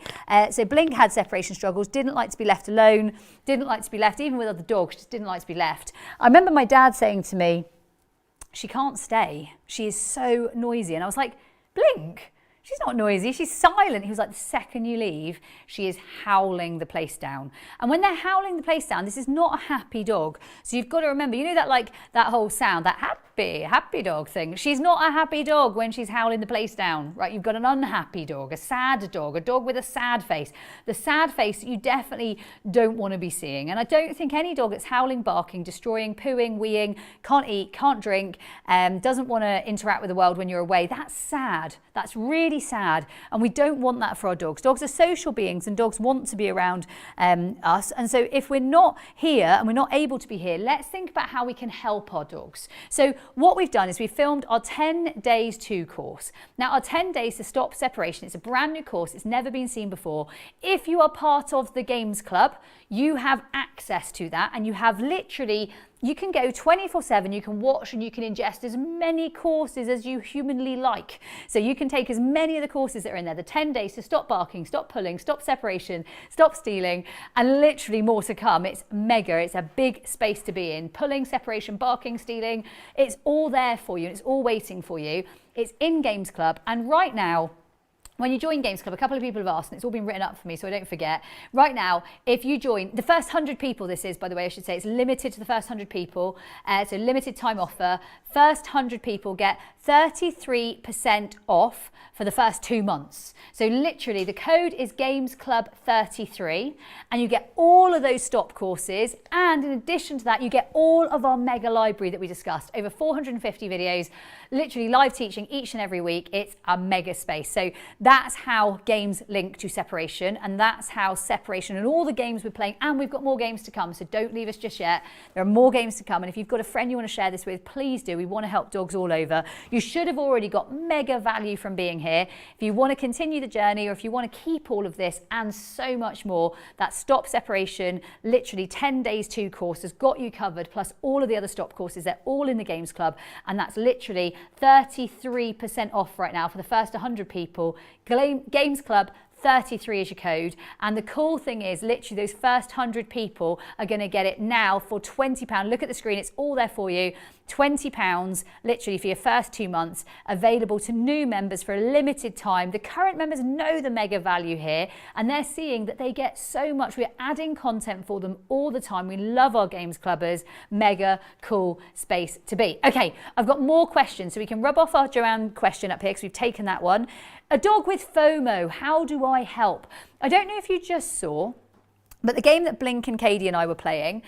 So Blink had separation struggles, didn't like to be left alone, didn't like to be left, even with other dogs, just didn't like to be left. I remember my dad saying to me, she can't stay. She is so noisy. And I was like, Blink, She's not noisy, she's silent. He was like, the second you leave, she is howling the place down. And when they're howling the place down, this is not a happy dog. So you've got to remember, you know that like that whole sound, that happy dog thing. She's not a happy dog when she's howling the place down, right? You've got an unhappy dog, a sad dog, a dog with a sad face. The sad face you definitely don't want to be seeing. And I don't think any dog that's howling, barking, destroying, pooing, weeing, can't eat, can't drink, doesn't want to interact with the world when you're away, that's sad. That's really sad. And we don't want that for our dogs. Dogs are social beings and dogs want to be around us. And so if we're not here and we're not able to be here, let's think about how we can help our dogs. So what we've done is we've filmed our 10 days to course. Now our 10 days to stop separation, it's a brand new course. It's never been seen before. If you are part of the Games Club, you have access to that and you have literally, you can go 24/7, you can watch and you can ingest as many courses as you humanly like. So you can take as many of the courses that are in there, the 10 days to stop barking, stop pulling, stop separation, stop stealing, and literally more to come. It's mega, it's a big space to be in. Pulling, separation, barking, stealing, it's all there for you, it's all waiting for you. It's in Games Club, and right now, when you join Games Club, a couple of people have asked, and it's all been written up for me so I don't forget. Right now, if you join, the first 100 people this is, by the way, I should say, it's limited to the first 100 people, so limited time offer. First 100 people get 33% off for the first 2 months. So literally the code is Games Club 33 and you get all of those stop courses, and in addition to that you get all of our mega library that we discussed, over 450 videos, literally live teaching each and every week. It's a mega space. So that's how games link to separation, and that's how separation and all the games we're playing, and we've got more games to come, so don't leave us just yet. There are more games to come, and if you've got a friend you want to share this with, please do. We want to help dogs all over. You should have already got mega value from being here. If you want to continue the journey, or if you want to keep all of this and so much more, that Stop Separation, literally 10 days to course has got you covered, plus all of the other stop courses. They're all in the Games Club, and that's literally 33% off right now for the first 100 people. Games Club 33 is your code, and the cool thing is literally those first 100 people are going to get it now for £20. Look at the screen, it's all there for you. £20 literally for your first 2 months, available to new members for a limited time. The current members know the mega value here, and they're seeing that they get so much. We're adding content for them all the time. We love our Games Clubbers. Mega cool space to be. Okay, I've got more questions, so we can rub off our Joanne question up here because we've taken that one. A dog with FOMO, how do I help? I don't know if you just saw, but the game that Blink and Katie and I were playing,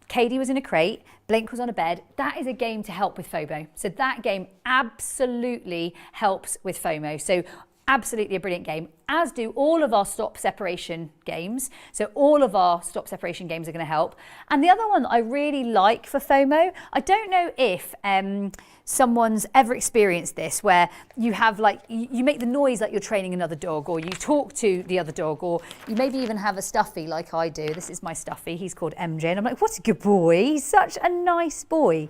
Katie was in a crate, Blink was on a bed. That is a game to help with FOMO. So that game absolutely helps with FOMO. So absolutely a brilliant game, as do all of our stop separation games. So all of our stop separation games are going to help. And the other one that I really like for FOMO, I don't know if someone's ever experienced this, where you have like, you make the noise like you're training another dog, or you talk to the other dog, or you maybe even have a stuffy like I do. This is my stuffy, he's called MJ, and I'm like, what a good boy, he's such a nice boy.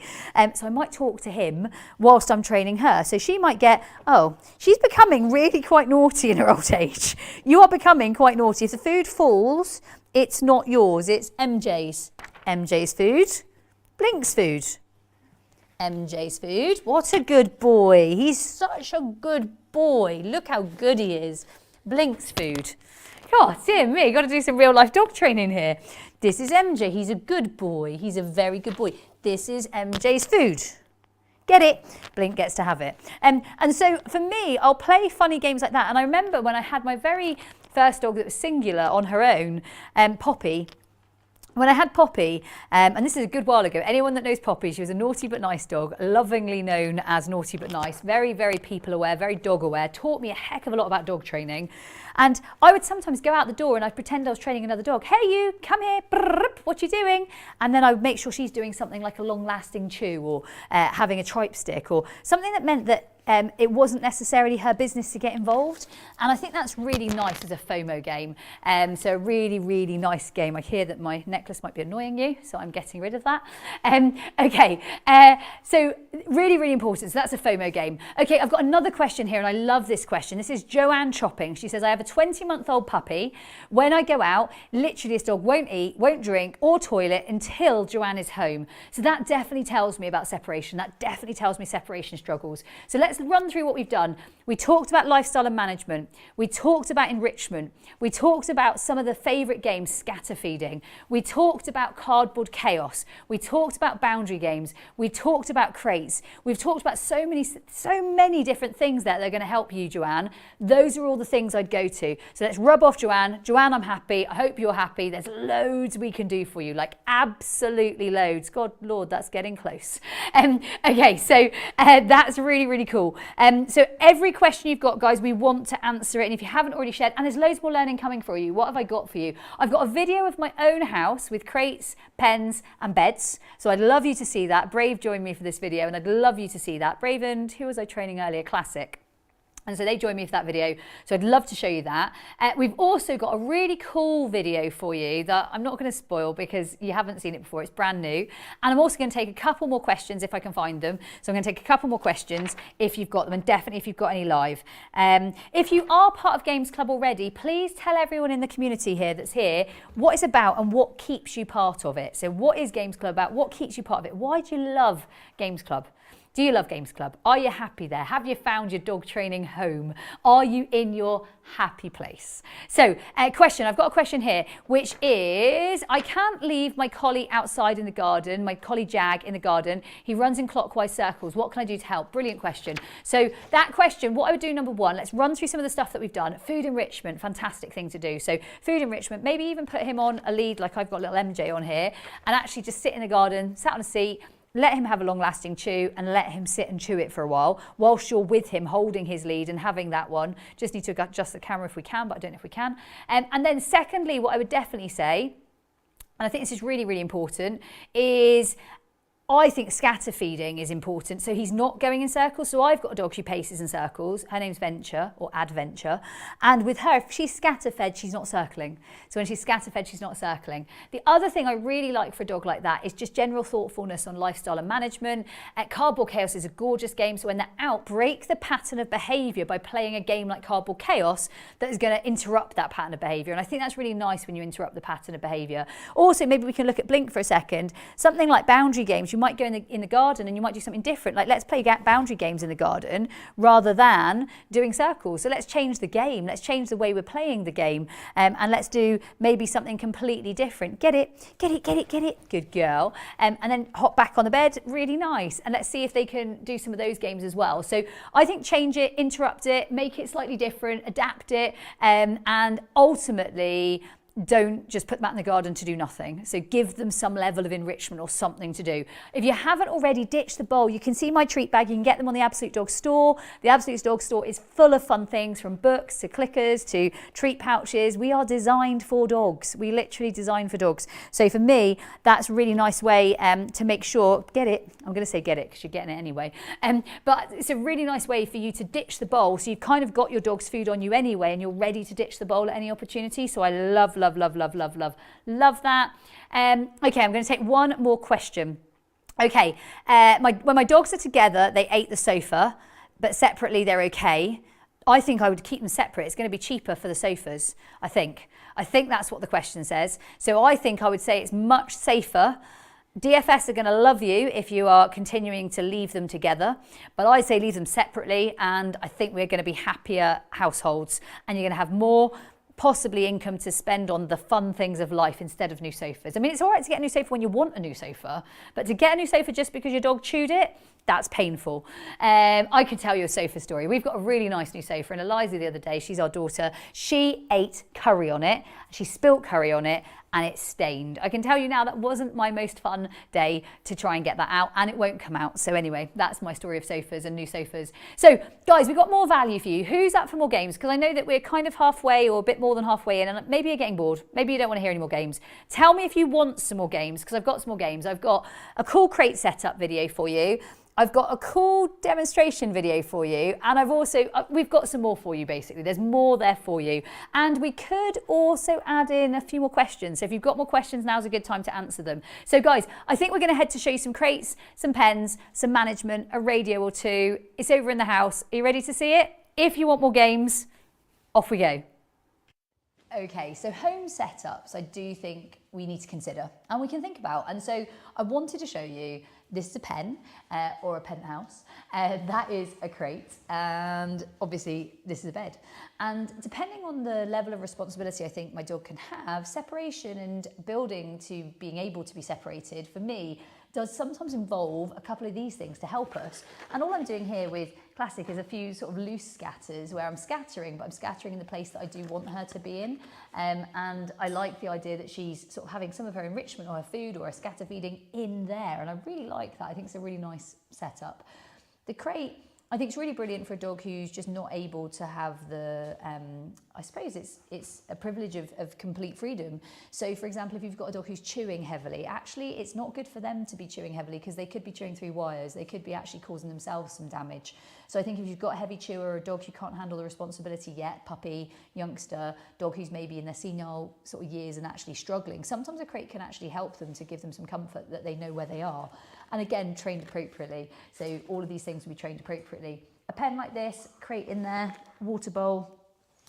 So I might talk to him whilst I'm training her. So she might get, oh, she's becoming really quite naughty in her old age. You are becoming quite naughty. If the food falls, it's not yours, it's MJ's. MJ's food, Blink's food. MJ's food. What a good boy. He's such a good boy. Look how good he is. Blink's food. God, dear me, got to do some real life dog training here. This is MJ. He's a good boy. He's a very good boy. This is MJ's food. Get it? Blink gets to have it. And so for me, I'll play funny games like that. And I remember when I had my very first dog that was singular on her own, Poppy. When I had Poppy, and this is a good while ago, anyone that knows Poppy, she was a naughty but nice dog, lovingly known as Naughty but Nice, very, very people aware, very dog aware, taught me a heck of a lot about dog training. And I would sometimes go out the door and I'd pretend I was training another dog. Hey you, come here, brrr, what you doing? And then I would make sure she's doing something like a long-lasting chew, or having a tripe stick, or something that meant that it wasn't necessarily her business to get involved. And I think that's really nice as a FOMO game. So a really, really nice game. I hear that my necklace might be annoying you, so I'm getting rid of that. Okay, so really, really important. So that's a FOMO game. Okay, I've got another question here, and I love this question. This is Joanne Chopping. She says, I have a 20-month-old puppy. When I go out, literally this dog won't eat, won't drink, or toilet until Joanne is home. So that definitely tells me about separation. That definitely tells me separation struggles. So let's let's run through what we've done. We talked about lifestyle and management. We talked about enrichment. We talked about some of the favourite games, scatter feeding. We talked about cardboard chaos. We talked about boundary games. We talked about crates. We've talked about so many different things that are going to help you, Joanne. Those are all the things I'd go to. So let's rub off Joanne. Joanne, I'm happy. I hope you're happy. There's loads we can do for you, like absolutely loads. God, Lord, that's getting close. Okay, so that's really, really cool. So every question you've got, guys, we want to answer it. And if you haven't already shared, and there's loads more learning coming for you. What have I got for you? I've got a video of my own house with crates, pens and beds. So I'd love you to see that. Brave joined me for this video and I'd love you to see that. Brave and who was I training earlier? Classic. And so they joined me for that video. So I'd love to show you that. We've also got a really cool video for you that I'm not going to spoil because you haven't seen it before. It's brand new. And I'm also going to take a couple more questions if I can find them. So I'm going to take a couple more questions if you've got them, and definitely if you've got any live. If you are part of Games Club already, please tell everyone in the community here that's here what it's about and what keeps you part of it. So what is Games Club about? What keeps you part of it? Why do you love Games Club? Do you love Games Club? Are you happy there? Have you found your dog training home? Are you in your happy place? So I've got a question here, which is, I can't leave my collie outside in the garden, my collie Jag in the garden. He runs in clockwise circles. What can I do to help? Brilliant question. So that question, what I would do, number one, let's run through some of the stuff that we've done. Food enrichment, fantastic thing to do. So food enrichment, maybe even put him on a lead like I've got little MJ on here and actually just sit in the garden, sat on a seat, let him have a long-lasting chew and let him sit and chew it for a while whilst you're with him holding his lead and having that one. Just need to adjust the camera if we can, but I don't know if we can. And then secondly, what I would definitely say, and I think this is really, really important, is I think scatter feeding is important. So he's not going in circles. So I've got a dog, she paces in circles. Her name's Venture or Adventure. And with her, if she's scatter fed, she's not circling. So when she's scatter fed, she's not circling. The other thing I really like for a dog like that is just general thoughtfulness on lifestyle and management. Cardboard Chaos is a gorgeous game. So when they're out, break the pattern of behavior by playing a game like Cardboard Chaos that is going to interrupt that pattern of behavior. And I think that's really nice when you interrupt the pattern of behavior. Also, maybe we can look at Blink for a second. Something like boundary games. You might go in the garden and you might do something different, like let's play boundary games in the garden rather than doing circles. So let's change the game, let's change the way we're playing the game, and let's do maybe something completely different. Get it, good girl. And then hop back on the bed, really nice. And let's see if they can do some of those games as well. So I think change it, interrupt it, make it slightly different, adapt it, and ultimately don't just put them out in the garden to do nothing. So give them some level of enrichment or something to do. If you haven't already, ditch the bowl. You can see my treat bag. You can get them on the Absolute Dog store. The Absolute Dog store is full of fun things, from books to clickers to treat pouches. We are designed for dogs. We literally designed for dogs. So for me, that's a really nice way to make sure, get it. I'm going to say get it because you're getting it anyway. But it's a really nice way for you to ditch the bowl. So you've kind of got your dog's food on you anyway and you're ready to ditch the bowl at any opportunity. So I love that. Okay, I'm going to take one more question. Okay, when my dogs are together, they ate the sofa, but separately they're okay. I think I would keep them separate. It's going to be cheaper for the sofas, I think. I think that's what the question says. So I think I would say it's much safer. DFS are going to love you if you are continuing to leave them together, but I say leave them separately, and I think we're going to be happier households, and you're going to have more possibly income to spend on the fun things of life instead of new sofas. I mean, it's all right to get a new sofa when you want a new sofa, but to get a new sofa just because your dog chewed it, that's painful. I could tell you a sofa story. We've got a really nice new sofa, and Eliza the other day, she's our daughter, she ate curry on it, she spilt curry on it, and it stained. I can tell you now that wasn't my most fun day to try and get that out, and it won't come out. So anyway, that's my story of sofas and new sofas. So guys, we've got more value for you. Who's up for more games? Because I know that we're kind of halfway or a bit more than halfway in, and maybe you're getting bored. Maybe you don't want to hear any more games. Tell me if you want some more games, because I've got some more games. I've got a cool crate setup video for you. I've got a cool demonstration video for you, and I've also, we've got some more for you basically. There's more there for you. And we could also add in a few more questions. So if you've got more questions, now's a good time to answer them. So guys, I think we're gonna head to show you some crates, some pens, some management, a radio or two. It's over in the house. Are you ready to see it? If you want more games, off we go. Okay, so home setups, I do think we need to consider and we can think about. And so I wanted to show you, this is a pen or a penthouse. That is a crate, and obviously this is a bed. And depending on the level of responsibility I think my dog can have, separation and building to being able to be separated, for me, does sometimes involve a couple of these things to help us. And all I'm doing here with Classic is a few sort of loose scatters where I'm scattering, but I'm scattering in the place that I do want her to be in. And I like the idea that she's sort of having some of her enrichment or her food or her scatter feeding in there. And I really like that. I think it's a really nice setup. The crate, I think it's really brilliant for a dog who's just not able to have the, I suppose it's a privilege of complete freedom. So for example, if you've got a dog who's chewing heavily, actually it's not good for them to be chewing heavily because they could be chewing through wires. They could be actually causing themselves some damage. So I think if you've got a heavy chewer or a dog who can't handle the responsibility yet, puppy, youngster, dog who's maybe in their senile sort of years and actually struggling, sometimes a crate can actually help them to give them some comfort that they know where they are. And again, trained appropriately. So all of these things will be trained appropriately. A pen like this, crate in there, water bowl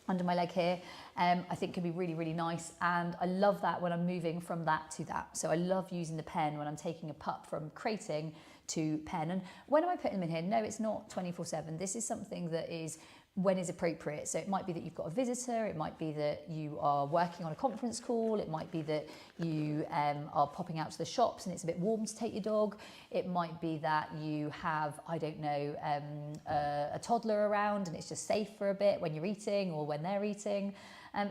under my leg here, I think can be really, really nice. And I love that when I'm moving from that to that. So I love using the pen when I'm taking a pup from crating to pen. And when am I putting them in here? No, it's not 24/7. This is something that is when is appropriate. So it might be that you've got a visitor, it might be that you are working on a conference call, it might be that you are popping out to the shops and it's a bit warm to take your dog, it might be that you have, I don't know, a toddler around and it's just safe for a bit when you're eating or when they're eating.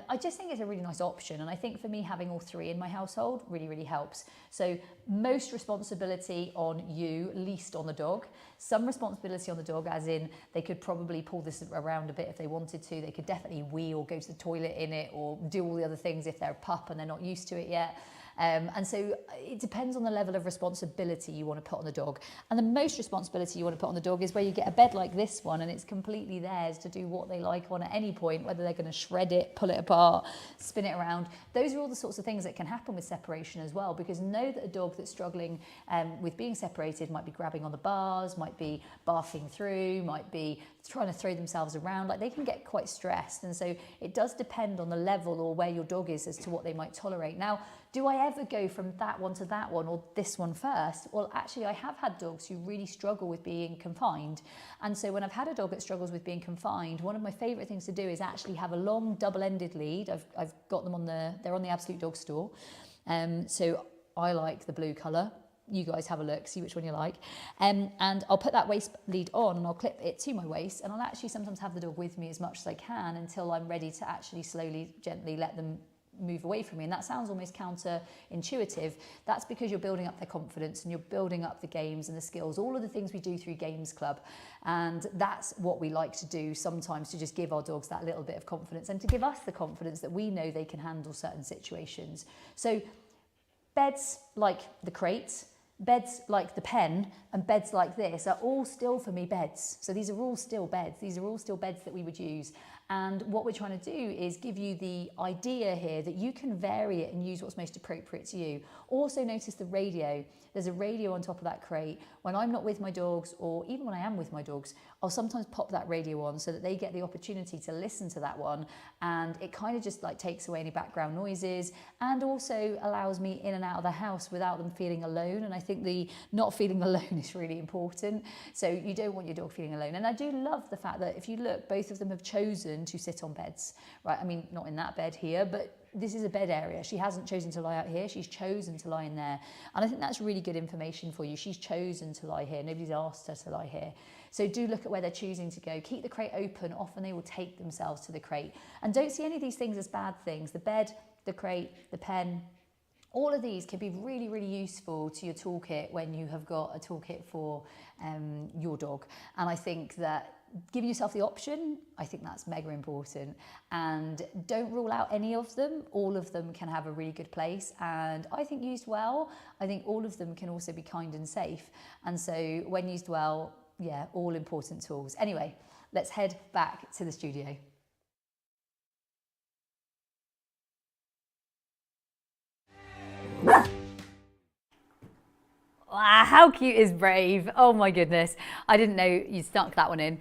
I just think it's a really nice option, and I think for me having all three in my household really, really helps. So most responsibility on you, least on the dog. Some responsibility on the dog, as in they could probably pull this around a bit if they wanted to. They could definitely wee or go to the toilet in it or do all the other things if they're a pup and they're not used to it yet. And so it depends on the level of responsibility you want to put on the dog. And the most responsibility you want to put on the dog is where you get a bed like this one and it's completely theirs to do what they like on at any point, whether they're going to shred it, pull it apart, spin it around. Those are all the sorts of things that can happen with separation as well, because know that a dog that's struggling with being separated might be grabbing on the bars, might be barking through, might be trying to throw themselves around. Like, they can get quite stressed. And so it does depend on the level or where your dog is as to what they might tolerate. Now, do I ever go from that one to that one or this one first? Well, actually, I have had dogs who really struggle with being confined. And so when I've had a dog that struggles with being confined, one of my favourite things to do is actually have a long double-ended lead. I've got them they're on the Absolute Dog store. So I like the blue colour. You guys have a look, see which one you like. And I'll put that waist lead on and I'll clip it to my waist, and I'll actually sometimes have the dog with me as much as I can until I'm ready to actually slowly, gently let them move away from me. And that sounds almost counterintuitive. That's because you're building up their confidence and you're building up the games and the skills, all of the things we do through Games Club. And that's what we like to do sometimes, to just give our dogs that little bit of confidence and to give us the confidence that we know they can handle certain situations. So beds like the crate, beds like the pen, and beds like this are all still, for me, beds. So these are all still beds. These are all still beds that we would use. And what we're trying to do is give you the idea here that you can vary it and use what's most appropriate to you. Also notice the radio. There's a radio on top of that crate. When I'm not with my dogs, or even when I am with my dogs, I'll sometimes pop that radio on so that they get the opportunity to listen to that one. And it kind of just like takes away any background noises and also allows me in and out of the house without them feeling alone. And I think the not feeling alone is really important. So you don't want your dog feeling alone. And I do love the fact that if you look, both of them have chosen to sit on beds, right? I mean, not in that bed here, but this is a bed area. She hasn't chosen to lie out here. She's chosen to lie in there. And I think that's really good information for you. She's chosen to lie here. Nobody's asked her to lie here. So do look at where they're choosing to go. Keep the crate open. Often they will take themselves to the crate. And don't see any of these things as bad things. The bed, the crate, the pen, all of these can be really, really useful to your toolkit when you have got a toolkit for your dog. And I think that giving yourself the option, I think that's mega important. And don't rule out any of them. All of them can have a really good place. And I think used well, I think all of them can also be kind and safe. And so when used well, yeah, all important tools. Anyway, let's head back to the studio. How cute is Brave? Oh my goodness. I didn't know you stuck that one in.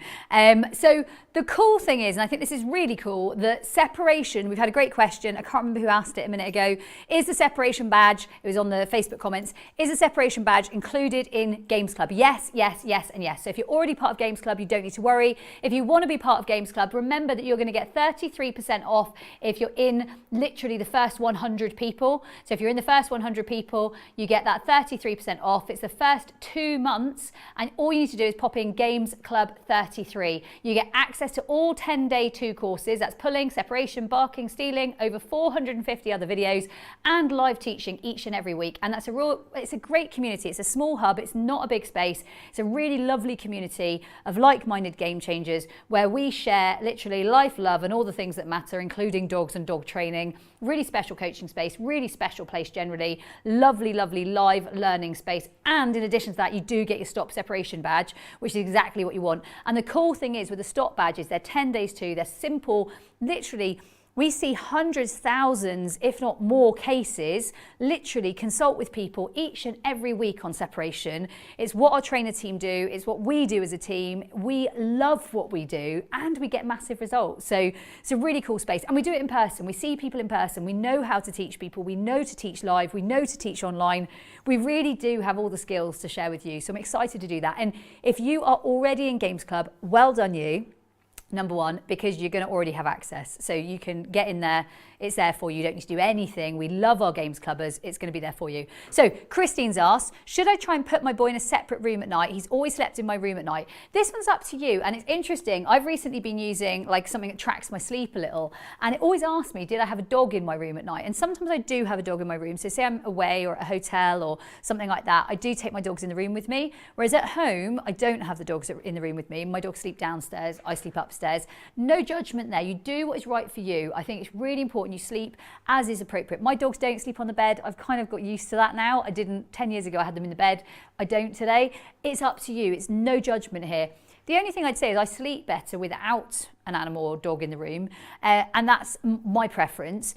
So the cool thing is, and I think this is really cool, that separation, we've had a great question. I can't remember who asked it a minute ago. Is the separation badge, it was on the Facebook comments, is the separation badge included in Games Club? Yes, yes, yes, and yes. So if you're already part of Games Club, you don't need to worry. If you want to be part of Games Club, remember that you're going to get 33% off if you're in literally the first 100 people. So if you're in the first 100 people, you get that 33% off. It's the first 2 months, and all you need to do is pop in Games Club 33. You get access to all 10-day 2 courses. That's pulling, separation, barking, stealing, over 450 other videos, and live teaching each and every week. And that's it's a great community. It's a small hub. It's not a big space. It's a really lovely community of like-minded game changers where we share literally life, love, and all the things that matter, including dogs and dog training. Really special coaching space, really special place generally. Lovely, lovely live learning space. And in addition to that, you do get your stop separation badge, which is exactly what you want. And the cool thing is with the stop badges, they're 10 days too. They're simple, literally. We see hundreds, thousands, if not more cases, literally consult with people each and every week on separation. It's what our trainer team do. It's what we do as a team. We love what we do and we get massive results. So it's a really cool space. And we do it in person. We see people in person. We know how to teach people. We know to teach live. We know to teach online. We really do have all the skills to share with you. So I'm excited to do that. And if you are already in Games Club, well done you. Number one, because you're going to already have access. So you can get in there. It's there for you. You don't need to do anything. We love our Games Clubbers. It's going to be there for you. So Christine's asked, should I try and put my boy in a separate room at night? He's always slept in my room at night. This one's up to you. And it's interesting. I've recently been using like something that tracks my sleep a little. And it always asks me, did I have a dog in my room at night? And sometimes I do have a dog in my room. So say I'm away or at a hotel or something like that, I do take my dogs in the room with me. Whereas at home, I don't have the dogs in the room with me. My dogs sleep downstairs. I sleep upstairs. No judgment there. You do what is right for you. I think it's really important you sleep as is appropriate. My dogs don't sleep on the bed. I've kind of got used to that now. I didn't 10 years ago. I had them in the bed. I don't today. It's up to you. It's no judgment here. The only thing I'd say is I sleep better without an animal or dog in the room, and that's my preference.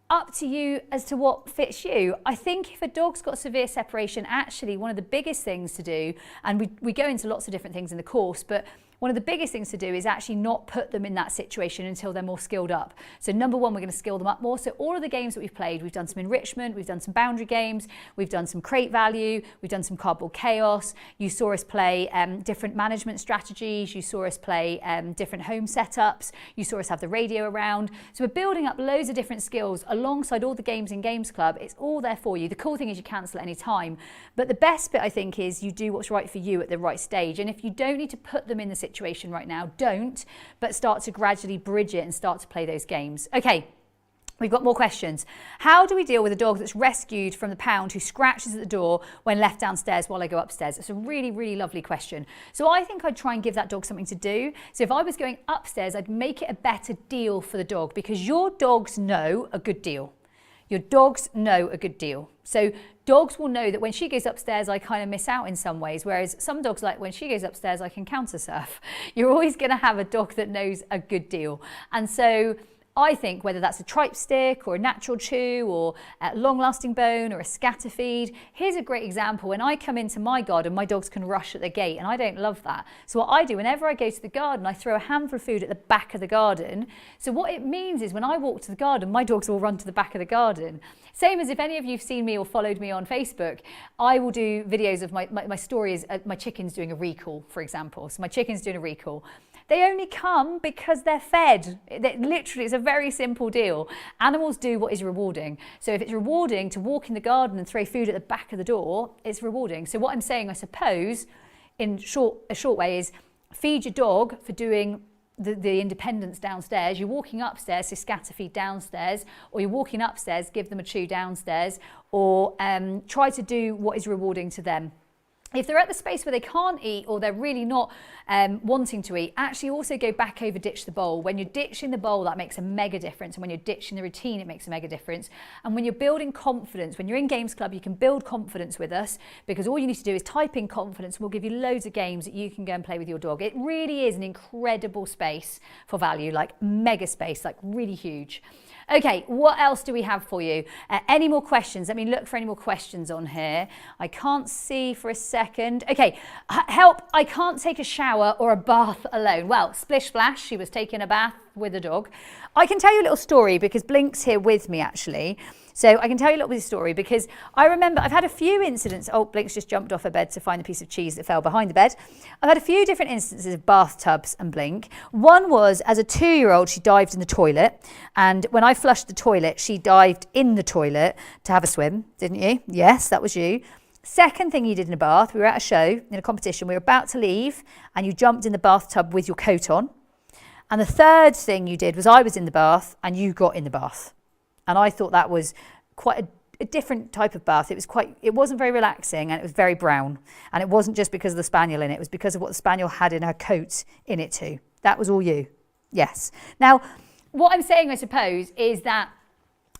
Up to you as to what fits you. I think if a dog's got severe separation, actually one of the biggest things to do, and we go into lots of different things in the course, but one of the biggest things to do is actually not put them in that situation until they're more skilled up. So number one, we're going to skill them up more. So all of the games that we've played, we've done some enrichment, we've done some boundary games, we've done some crate value, we've done some cardboard chaos. You saw us play different management strategies. You saw us play different home setups. You saw us have the radio around. So we're building up loads of different skills alongside all the games in Games Club. It's all there for you. The cool thing is you cancel at any time. But the best bit, I think, is you do what's right for you at the right stage. And if you don't need to put them in the situation right now, don't, but start to gradually bridge it and start to play those games. Okay. We've got more questions. How do we deal with a dog that's rescued from the pound who scratches at the door when left downstairs while I go upstairs? It's a really, really lovely question. So I think I'd try and give that dog something to do. So if I was going upstairs, I'd make it a better deal for the dog because your dogs know a good deal. Your dogs know a good deal. So dogs will know that when she goes upstairs, I kind of miss out in some ways. Whereas some dogs like when she goes upstairs, I can counter surf. You're always going to have a dog that knows a good deal. And so I think whether that's a tripe stick or a natural chew or a long-lasting bone or a scatter feed, here's a great example. When I come into my garden, my dogs can rush at the gate and I don't love that. So what I do, whenever I go to the garden, I throw a handful of food at the back of the garden. So what it means is when I walk to the garden, my dogs will run to the back of the garden. Same as if any of you've seen me or followed me on Facebook, I will do videos of my stories, my chickens doing a recall, for example. So my chicken's doing a recall. They only come because they're fed. Literally, it's a very simple deal. Animals do what is rewarding. So if it's rewarding to walk in the garden and throw food at the back of the door, it's rewarding. So what I'm saying, I suppose, in a short way is feed your dog for doing the independence downstairs. You're walking upstairs, so scatter feed downstairs, or you're walking upstairs, give them a chew downstairs, or try to do what is rewarding to them. If they're at the space where they can't eat or they're really not wanting to eat, actually also go back over ditch the bowl. When you're ditching the bowl, that makes a mega difference. And when you're ditching the routine, it makes a mega difference. And when you're building confidence, when you're in Games Club, you can build confidence with us because all you need to do is type in confidence and we'll give you loads of games that you can go and play with your dog. It really is an incredible space for value, like mega space, like really huge. Okay, what else do we have for you? Any more questions? Let me look for any more questions on here. I can't see for a second. Okay, help, I can't take a shower or a bath alone. Well, splish splash, she was taking a bath with a dog. I can tell you a little story because Blink's here with me actually. So I can tell you a little bit of story because I remember I've had a few incidents. Oh, Blink's just jumped off her bed to find a piece of cheese that fell behind the bed. I've had a few different instances of bathtubs and Blink. One was as a 2-year-old, she dived in the toilet. And when I flushed the toilet, she dived in the toilet to have a swim, didn't you? Yes, that was you. Second thing you did in a bath, we were at a show, in a competition, we were about to leave and you jumped in the bathtub with your coat on. And the third thing you did was I was in the bath and you got in the bath. And I thought that was quite a different type of bath. It wasn't very relaxing and it was very brown. And it wasn't just because of the spaniel in it. It was because of what the spaniel had in her coat in it too. That was all you. Yes. Now, what I'm saying, I suppose, is that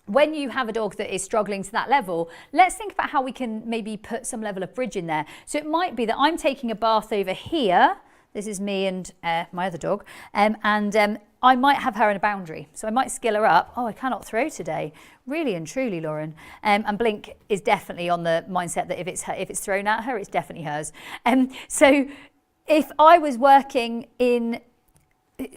when you have a dog that is struggling to that level, let's think about how we can maybe put some level of bridge in there. So it might be that I'm taking a bath over here. This is me and my other dog. I might have her in a boundary. So I might skill her up. Oh, I cannot throw today. Really and truly, Lauren. And Blink is definitely on the mindset that if it's thrown at her, it's definitely hers. So if I was working in,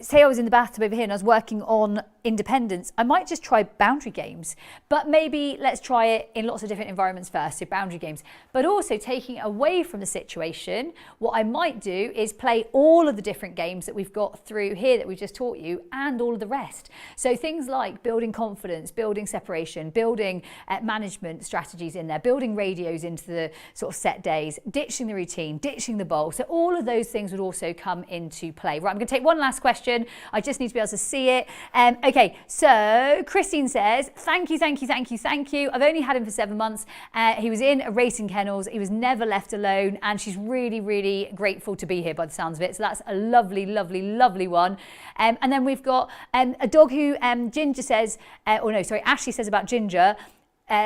say I was in the bathtub over here and I was working on independence, I might just try boundary games, but maybe let's try it in lots of different environments first, so boundary games. But also taking it away from the situation, what I might do is play all of the different games that we've got through here that we just taught you and all of the rest. So things like building confidence, building separation, building management strategies in there, building radios into the sort of set days, ditching the routine, ditching the bowl. So all of those things would also come into play. Right, I'm going to take one last question. I just need to be able to see it. Okay, so Christine says, thank you. I've only had him for 7 months. He was in a racing kennels. He was never left alone. And she's really, really grateful to be here by the sounds of it. So that's a lovely, lovely, lovely one. And then we've got a dog who Ginger says, Ashley says about Ginger,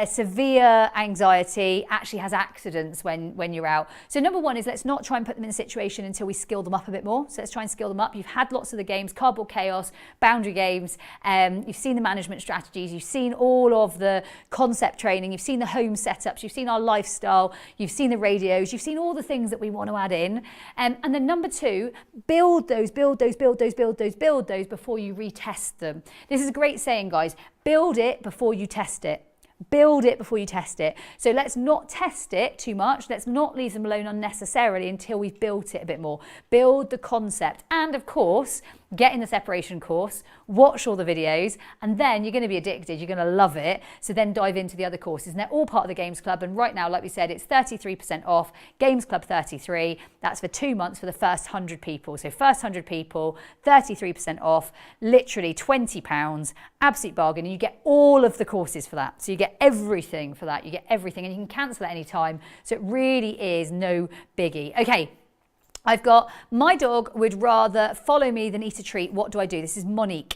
severe anxiety, actually has accidents when you're out. So number one is let's not try and put them in a situation until we skill them up a bit more. So let's try and skill them up. You've had lots of the games, cardboard chaos, boundary games, you've seen the management strategies, you've seen all of the concept training, you've seen the home setups, you've seen our lifestyle, you've seen the radios, you've seen all the things that we want to add in. And then number two, build those before you retest them. This is a great saying, guys. Build it before you test it. Build it before you test it. So let's not test it too much. Let's not leave them alone unnecessarily until we've built it a bit more. Build the concept. And of course, get in the separation course, watch all the videos, and then you're going to be addicted. You're going to love it. So then dive into the other courses. And they're all part of the Games Club. And right now, like we said, it's 33% off. Games Club 33. That's for 2 months for the first 100 people. So first 100 people, 33% off, literally £20, absolute bargain. And you get all of the courses for that. So you get everything for that. You get everything. And you can cancel at any time. So it really is no biggie. Okay. I've got, my dog would rather follow me than eat a treat. What do I do? This is Monique.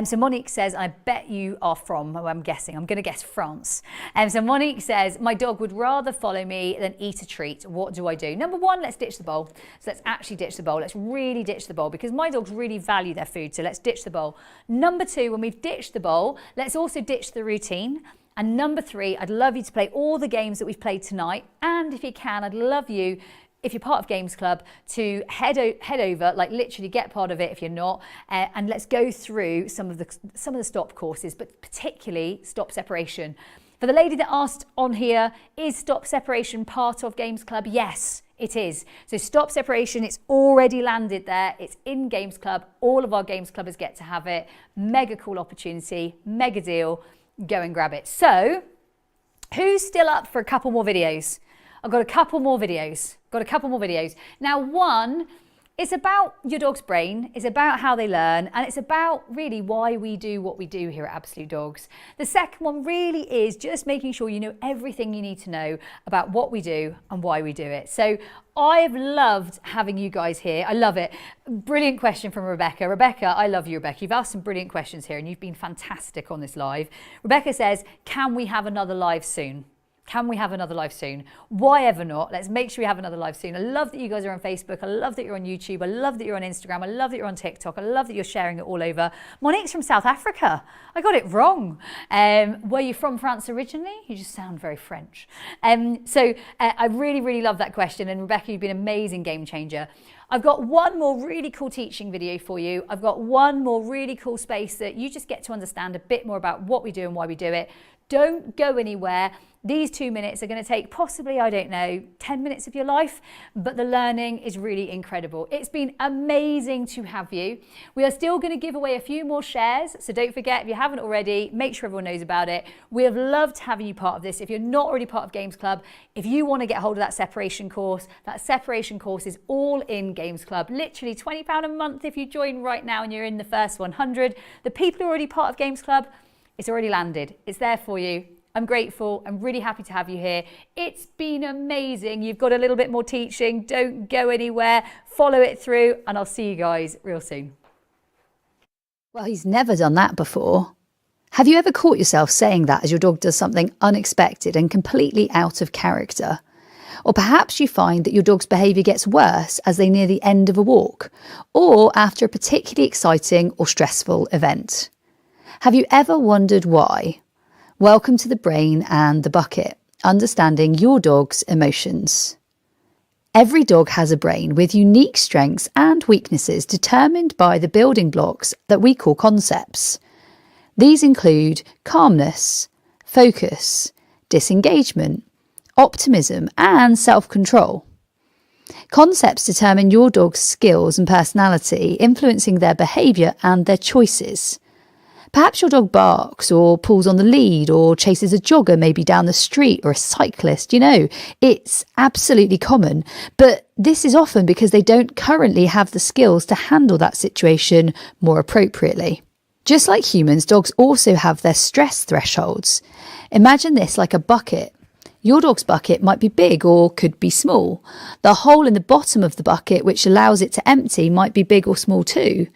So Monique says, I bet you are from, I'm guessing, I'm going to guess France. So Monique says, my dog would rather follow me than eat a treat. What do I do? Number one, let's ditch the bowl. So let's actually ditch the bowl. Let's really ditch the bowl because my dogs really value their food. So let's ditch the bowl. Number two, when we've ditched the bowl, let's also ditch the routine. And number three, I'd love you to play all the games that we've played tonight. And if you can, I'd love you, if you're part of Games Club, to head over, like literally get part of it if you're not, and let's go through some of the stop courses, but particularly stop separation. For the lady that asked on here, is stop separation part of Games Club? Yes, it is. So stop separation, it's already landed there. It's in Games Club. All of our Games Clubbers get to have it. Mega cool opportunity, mega deal. Go and grab it. So who's still up for a couple more videos? I've got a couple more videos. Now, one, it's about your dog's brain, it's about how they learn, and it's about really why we do what we do here at Absolute Dogs. The second one really is just making sure you know everything you need to know about what we do and why we do it. So I've loved having you guys here. I love it. Brilliant question from Rebecca. Rebecca, I love you, Rebecca. You've asked some brilliant questions here and you've been fantastic on this live. Rebecca says, can we have another live soon? Can we have another live soon? Why ever not? Let's make sure we have another live soon. I love that you guys are on Facebook. I love that you're on YouTube. I love that you're on Instagram. I love that you're on TikTok. I love that you're sharing it all over. Monique's from South Africa. I got it wrong. Were you from France originally? You just sound very French. I really, really love that question. And Rebecca, you've been an amazing game changer. I've got one more really cool teaching video for you. I've got one more really cool space that you just get to understand a bit more about what we do and why we do it. Don't go anywhere. These 2 minutes are going to take possibly, 10 minutes of your life, but the learning is really incredible. It's been amazing to have you. We are still going to give away a few more shares, so don't forget, if you haven't already, make sure everyone knows about it. We have loved having you part of this. If you're not already part of Games Club, if you want to get hold of that separation course is all in Games Club. Literally £20 a month if you join right now and you're in the first 100. The people who are already part of Games Club, it's already landed. It's there for you. I'm grateful. I'm really happy to have you here. It's been amazing. You've got a little bit more teaching. Don't go anywhere. Follow it through, and I'll see you guys real soon. Well, he's never done that before. Have you ever caught yourself saying that as your dog does something unexpected and completely out of character? Or perhaps you find that your dog's behaviour gets worse as they near the end of a walk, or after a particularly exciting or stressful event. Have you ever wondered why? Welcome to the brain and the bucket, understanding your dog's emotions. Every dog has a brain with unique strengths and weaknesses determined by the building blocks that we call concepts. These include calmness, focus, disengagement, optimism, and self-control. Concepts determine your dog's skills and personality, influencing their behaviour and their choices. Perhaps your dog barks or pulls on the lead or chases a jogger maybe down the street or a cyclist. It's absolutely common, but this is often because they don't currently have the skills to handle that situation more appropriately. Just like humans, dogs also have their stress thresholds. Imagine this like a bucket. Your dog's bucket might be big or could be small. The hole in the bottom of the bucket, which allows it to empty, might be big or small too.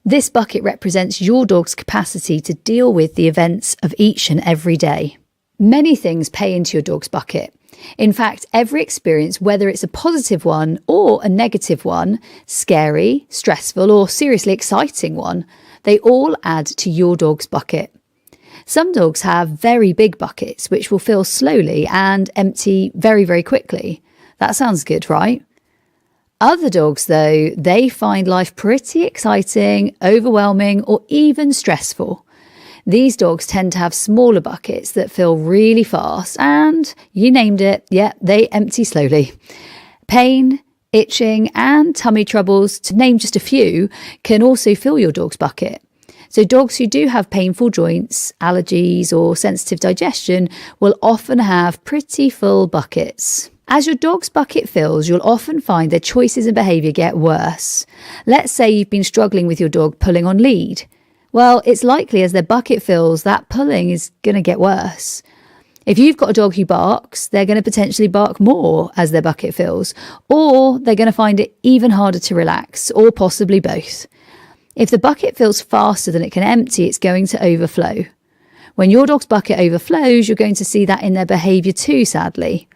This bucket represents your dog's capacity to deal with the events of each and every day. Many things pay into your dog's bucket. In fact, every experience, whether it's a positive one or a negative one, scary, stressful, or seriously exciting one, they all add to your dog's bucket. Some dogs have very big buckets, which will fill slowly and empty very, very quickly. That sounds good, right? Other dogs, though, they find life pretty exciting, overwhelming, or even stressful. These dogs tend to have smaller buckets that fill really fast and, you named it, they empty slowly. Pain, itching, and tummy troubles, to name just a few, can also fill your dog's bucket. So dogs who do have painful joints, allergies, or sensitive digestion will often have pretty full buckets. As your dog's bucket fills, you'll often find their choices and behaviour get worse. Let's say you've been struggling with your dog pulling on lead. Well, it's likely as their bucket fills, that pulling is going to get worse. If you've got a dog who barks, they're going to potentially bark more as their bucket fills, or they're going to find it even harder to relax, or possibly both. If the bucket fills faster than it can empty, it's going to overflow. When your dog's bucket overflows, you're going to see that in their behaviour too, sadly.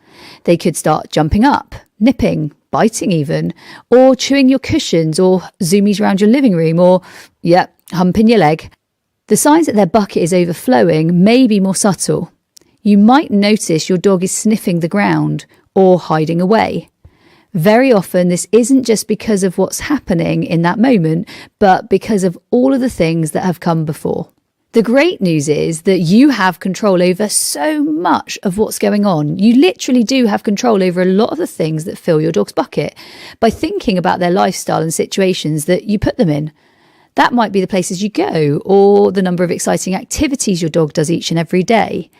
They could start jumping up, nipping, biting even, or chewing your cushions or zoomies around your living room or, humping your leg. The signs that their bucket is overflowing may be more subtle. You might notice your dog is sniffing the ground or hiding away. Very often this isn't just because of what's happening in that moment, but because of all of the things that have come before. The great news is that you have control over so much of what's going on. You literally do have control over a lot of the things that fill your dog's bucket by thinking about their lifestyle and situations that you put them in. That might be the places you go or the number of exciting activities your dog does each and every day.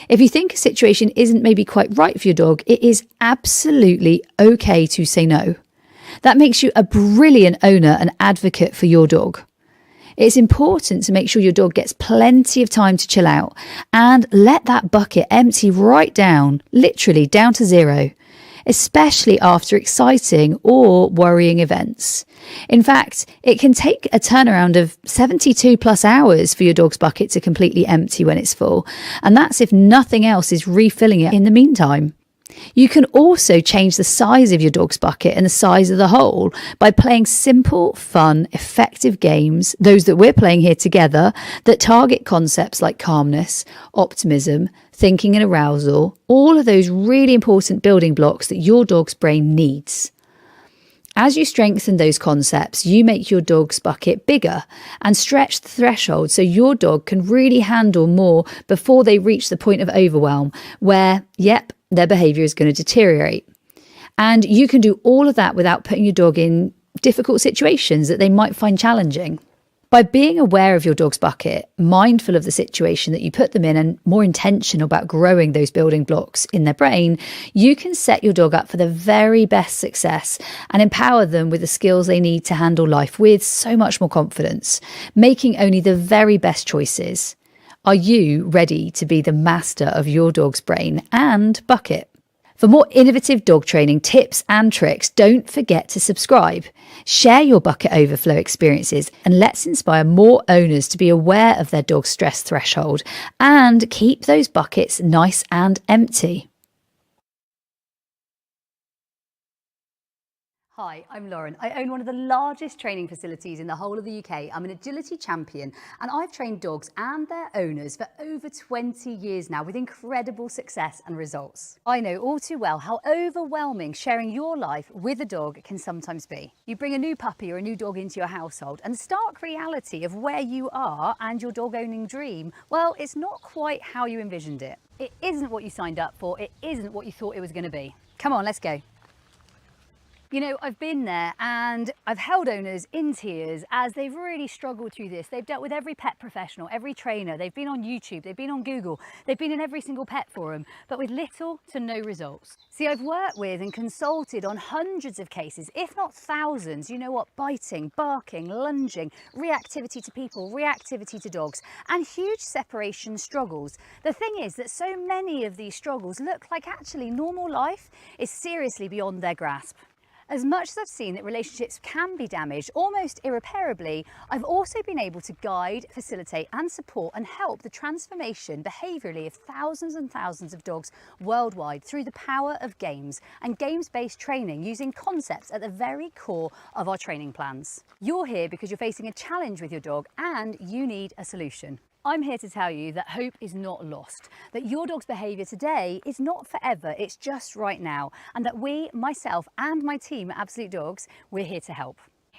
If you think a situation isn't maybe quite right for your dog, it is absolutely okay to say no. That makes you a brilliant owner and advocate for your dog. It's important to make sure your dog gets plenty of time to chill out and let that bucket empty right down, literally down to zero. especially after exciting or worrying events. In fact, it can take a turnaround of 72 plus hours for your dog's bucket to completely empty when it's full, and that's if nothing else is refilling it in the meantime. You can also change the size of your dog's bucket and the size of the hole by playing simple, fun, effective games, those that we're playing here together, that target concepts like calmness, optimism, thinking and arousal, all of those really important building blocks that your dog's brain needs. As you strengthen those concepts, you make your dog's bucket bigger and stretch the threshold so your dog can really handle more before they reach the point of overwhelm where, their behaviour is going to deteriorate. And you can do all of that without putting your dog in difficult situations that they might find challenging. By being aware of your dog's bucket, mindful of the situation that you put them in, and more intentional about growing those building blocks in their brain, you can set your dog up for the very best success and empower them with the skills they need to handle life with so much more confidence, making only the very best choices. Are you ready to be the master of your dog's brain and bucket? For more innovative dog training tips and tricks, don't forget to subscribe. Share your bucket overflow experiences and let's inspire more owners to be aware of their dog's stress threshold and keep those buckets nice and empty. Hi, I'm Lauren. I own one of the largest training facilities in the whole of the UK. I'm an agility champion and I've trained dogs and their owners for over 20 years now with incredible success and results. I know all too well how overwhelming sharing your life with a dog can sometimes be. You bring a new puppy or a new dog into your household and the stark reality of where you are and your dog owning dream, well, it's not quite how you envisioned it. It isn't what you signed up for. It isn't what you thought it was going to be. Come on, let's go. You know, I've been there and I've held owners in tears as they've really struggled through this. They've dealt with every pet professional, every trainer. They've been on YouTube, they've been on Google, they've been in every single pet forum, but with little to no results. See, I've worked with and consulted on hundreds of cases, if not thousands. You know what? Biting, barking, lunging, reactivity to people, reactivity to dogs, and huge separation struggles. The thing is that so many of these struggles look like actually normal life is seriously beyond their grasp. As much as I've seen that relationships can be damaged almost irreparably, I've also been able to guide, facilitate and support and help the transformation behaviourally of thousands and thousands of dogs worldwide through the power of games and games-based training using concepts at the very core of our training plans. You're here because you're facing a challenge with your dog and you need a solution. I'm here to tell you that hope is not lost, that your dog's behaviour today is not forever, it's just right now, and that we, myself and my team at Absolute Dogs, we're here to help.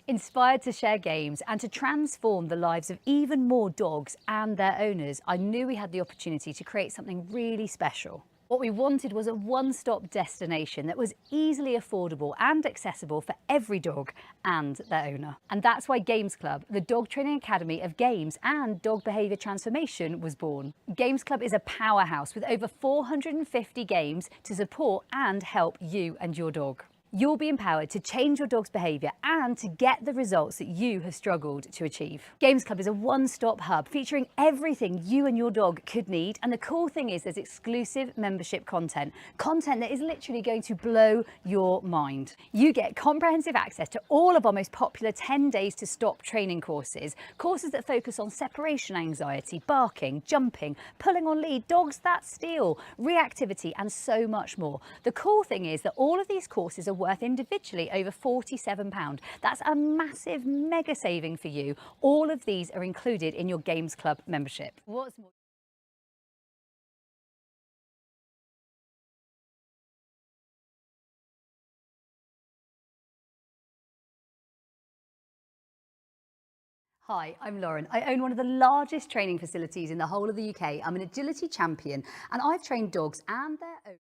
Inspired to share games and to transform the lives of even more dogs and their owners, I knew we had the opportunity to create something really special. What we wanted was a one-stop destination that was easily affordable and accessible for every dog and their owner. And that's why Games Club, the dog training academy of games and dog behaviour transformation, was born. Games Club is a powerhouse with over 450 games to support and help you and your dog. You'll be empowered to change your dog's behaviour and to get the results that you have struggled to achieve. Games Club is a one-stop hub featuring everything you and your dog could need, and the cool thing is there's exclusive membership content that is literally going to blow your mind. You get comprehensive access to all of our most popular 10 days to stop training courses that focus on separation anxiety, barking, jumping, pulling on lead, dogs that steal, reactivity and so much more. The cool thing is that all of these courses are worth individually over £47. That's a massive mega saving for you. All of these are included in your Games Club membership. What's more? Hi, I'm Lauren. I own one of the largest training facilities in the whole of the UK. I'm an agility champion and I've trained dogs and their owners.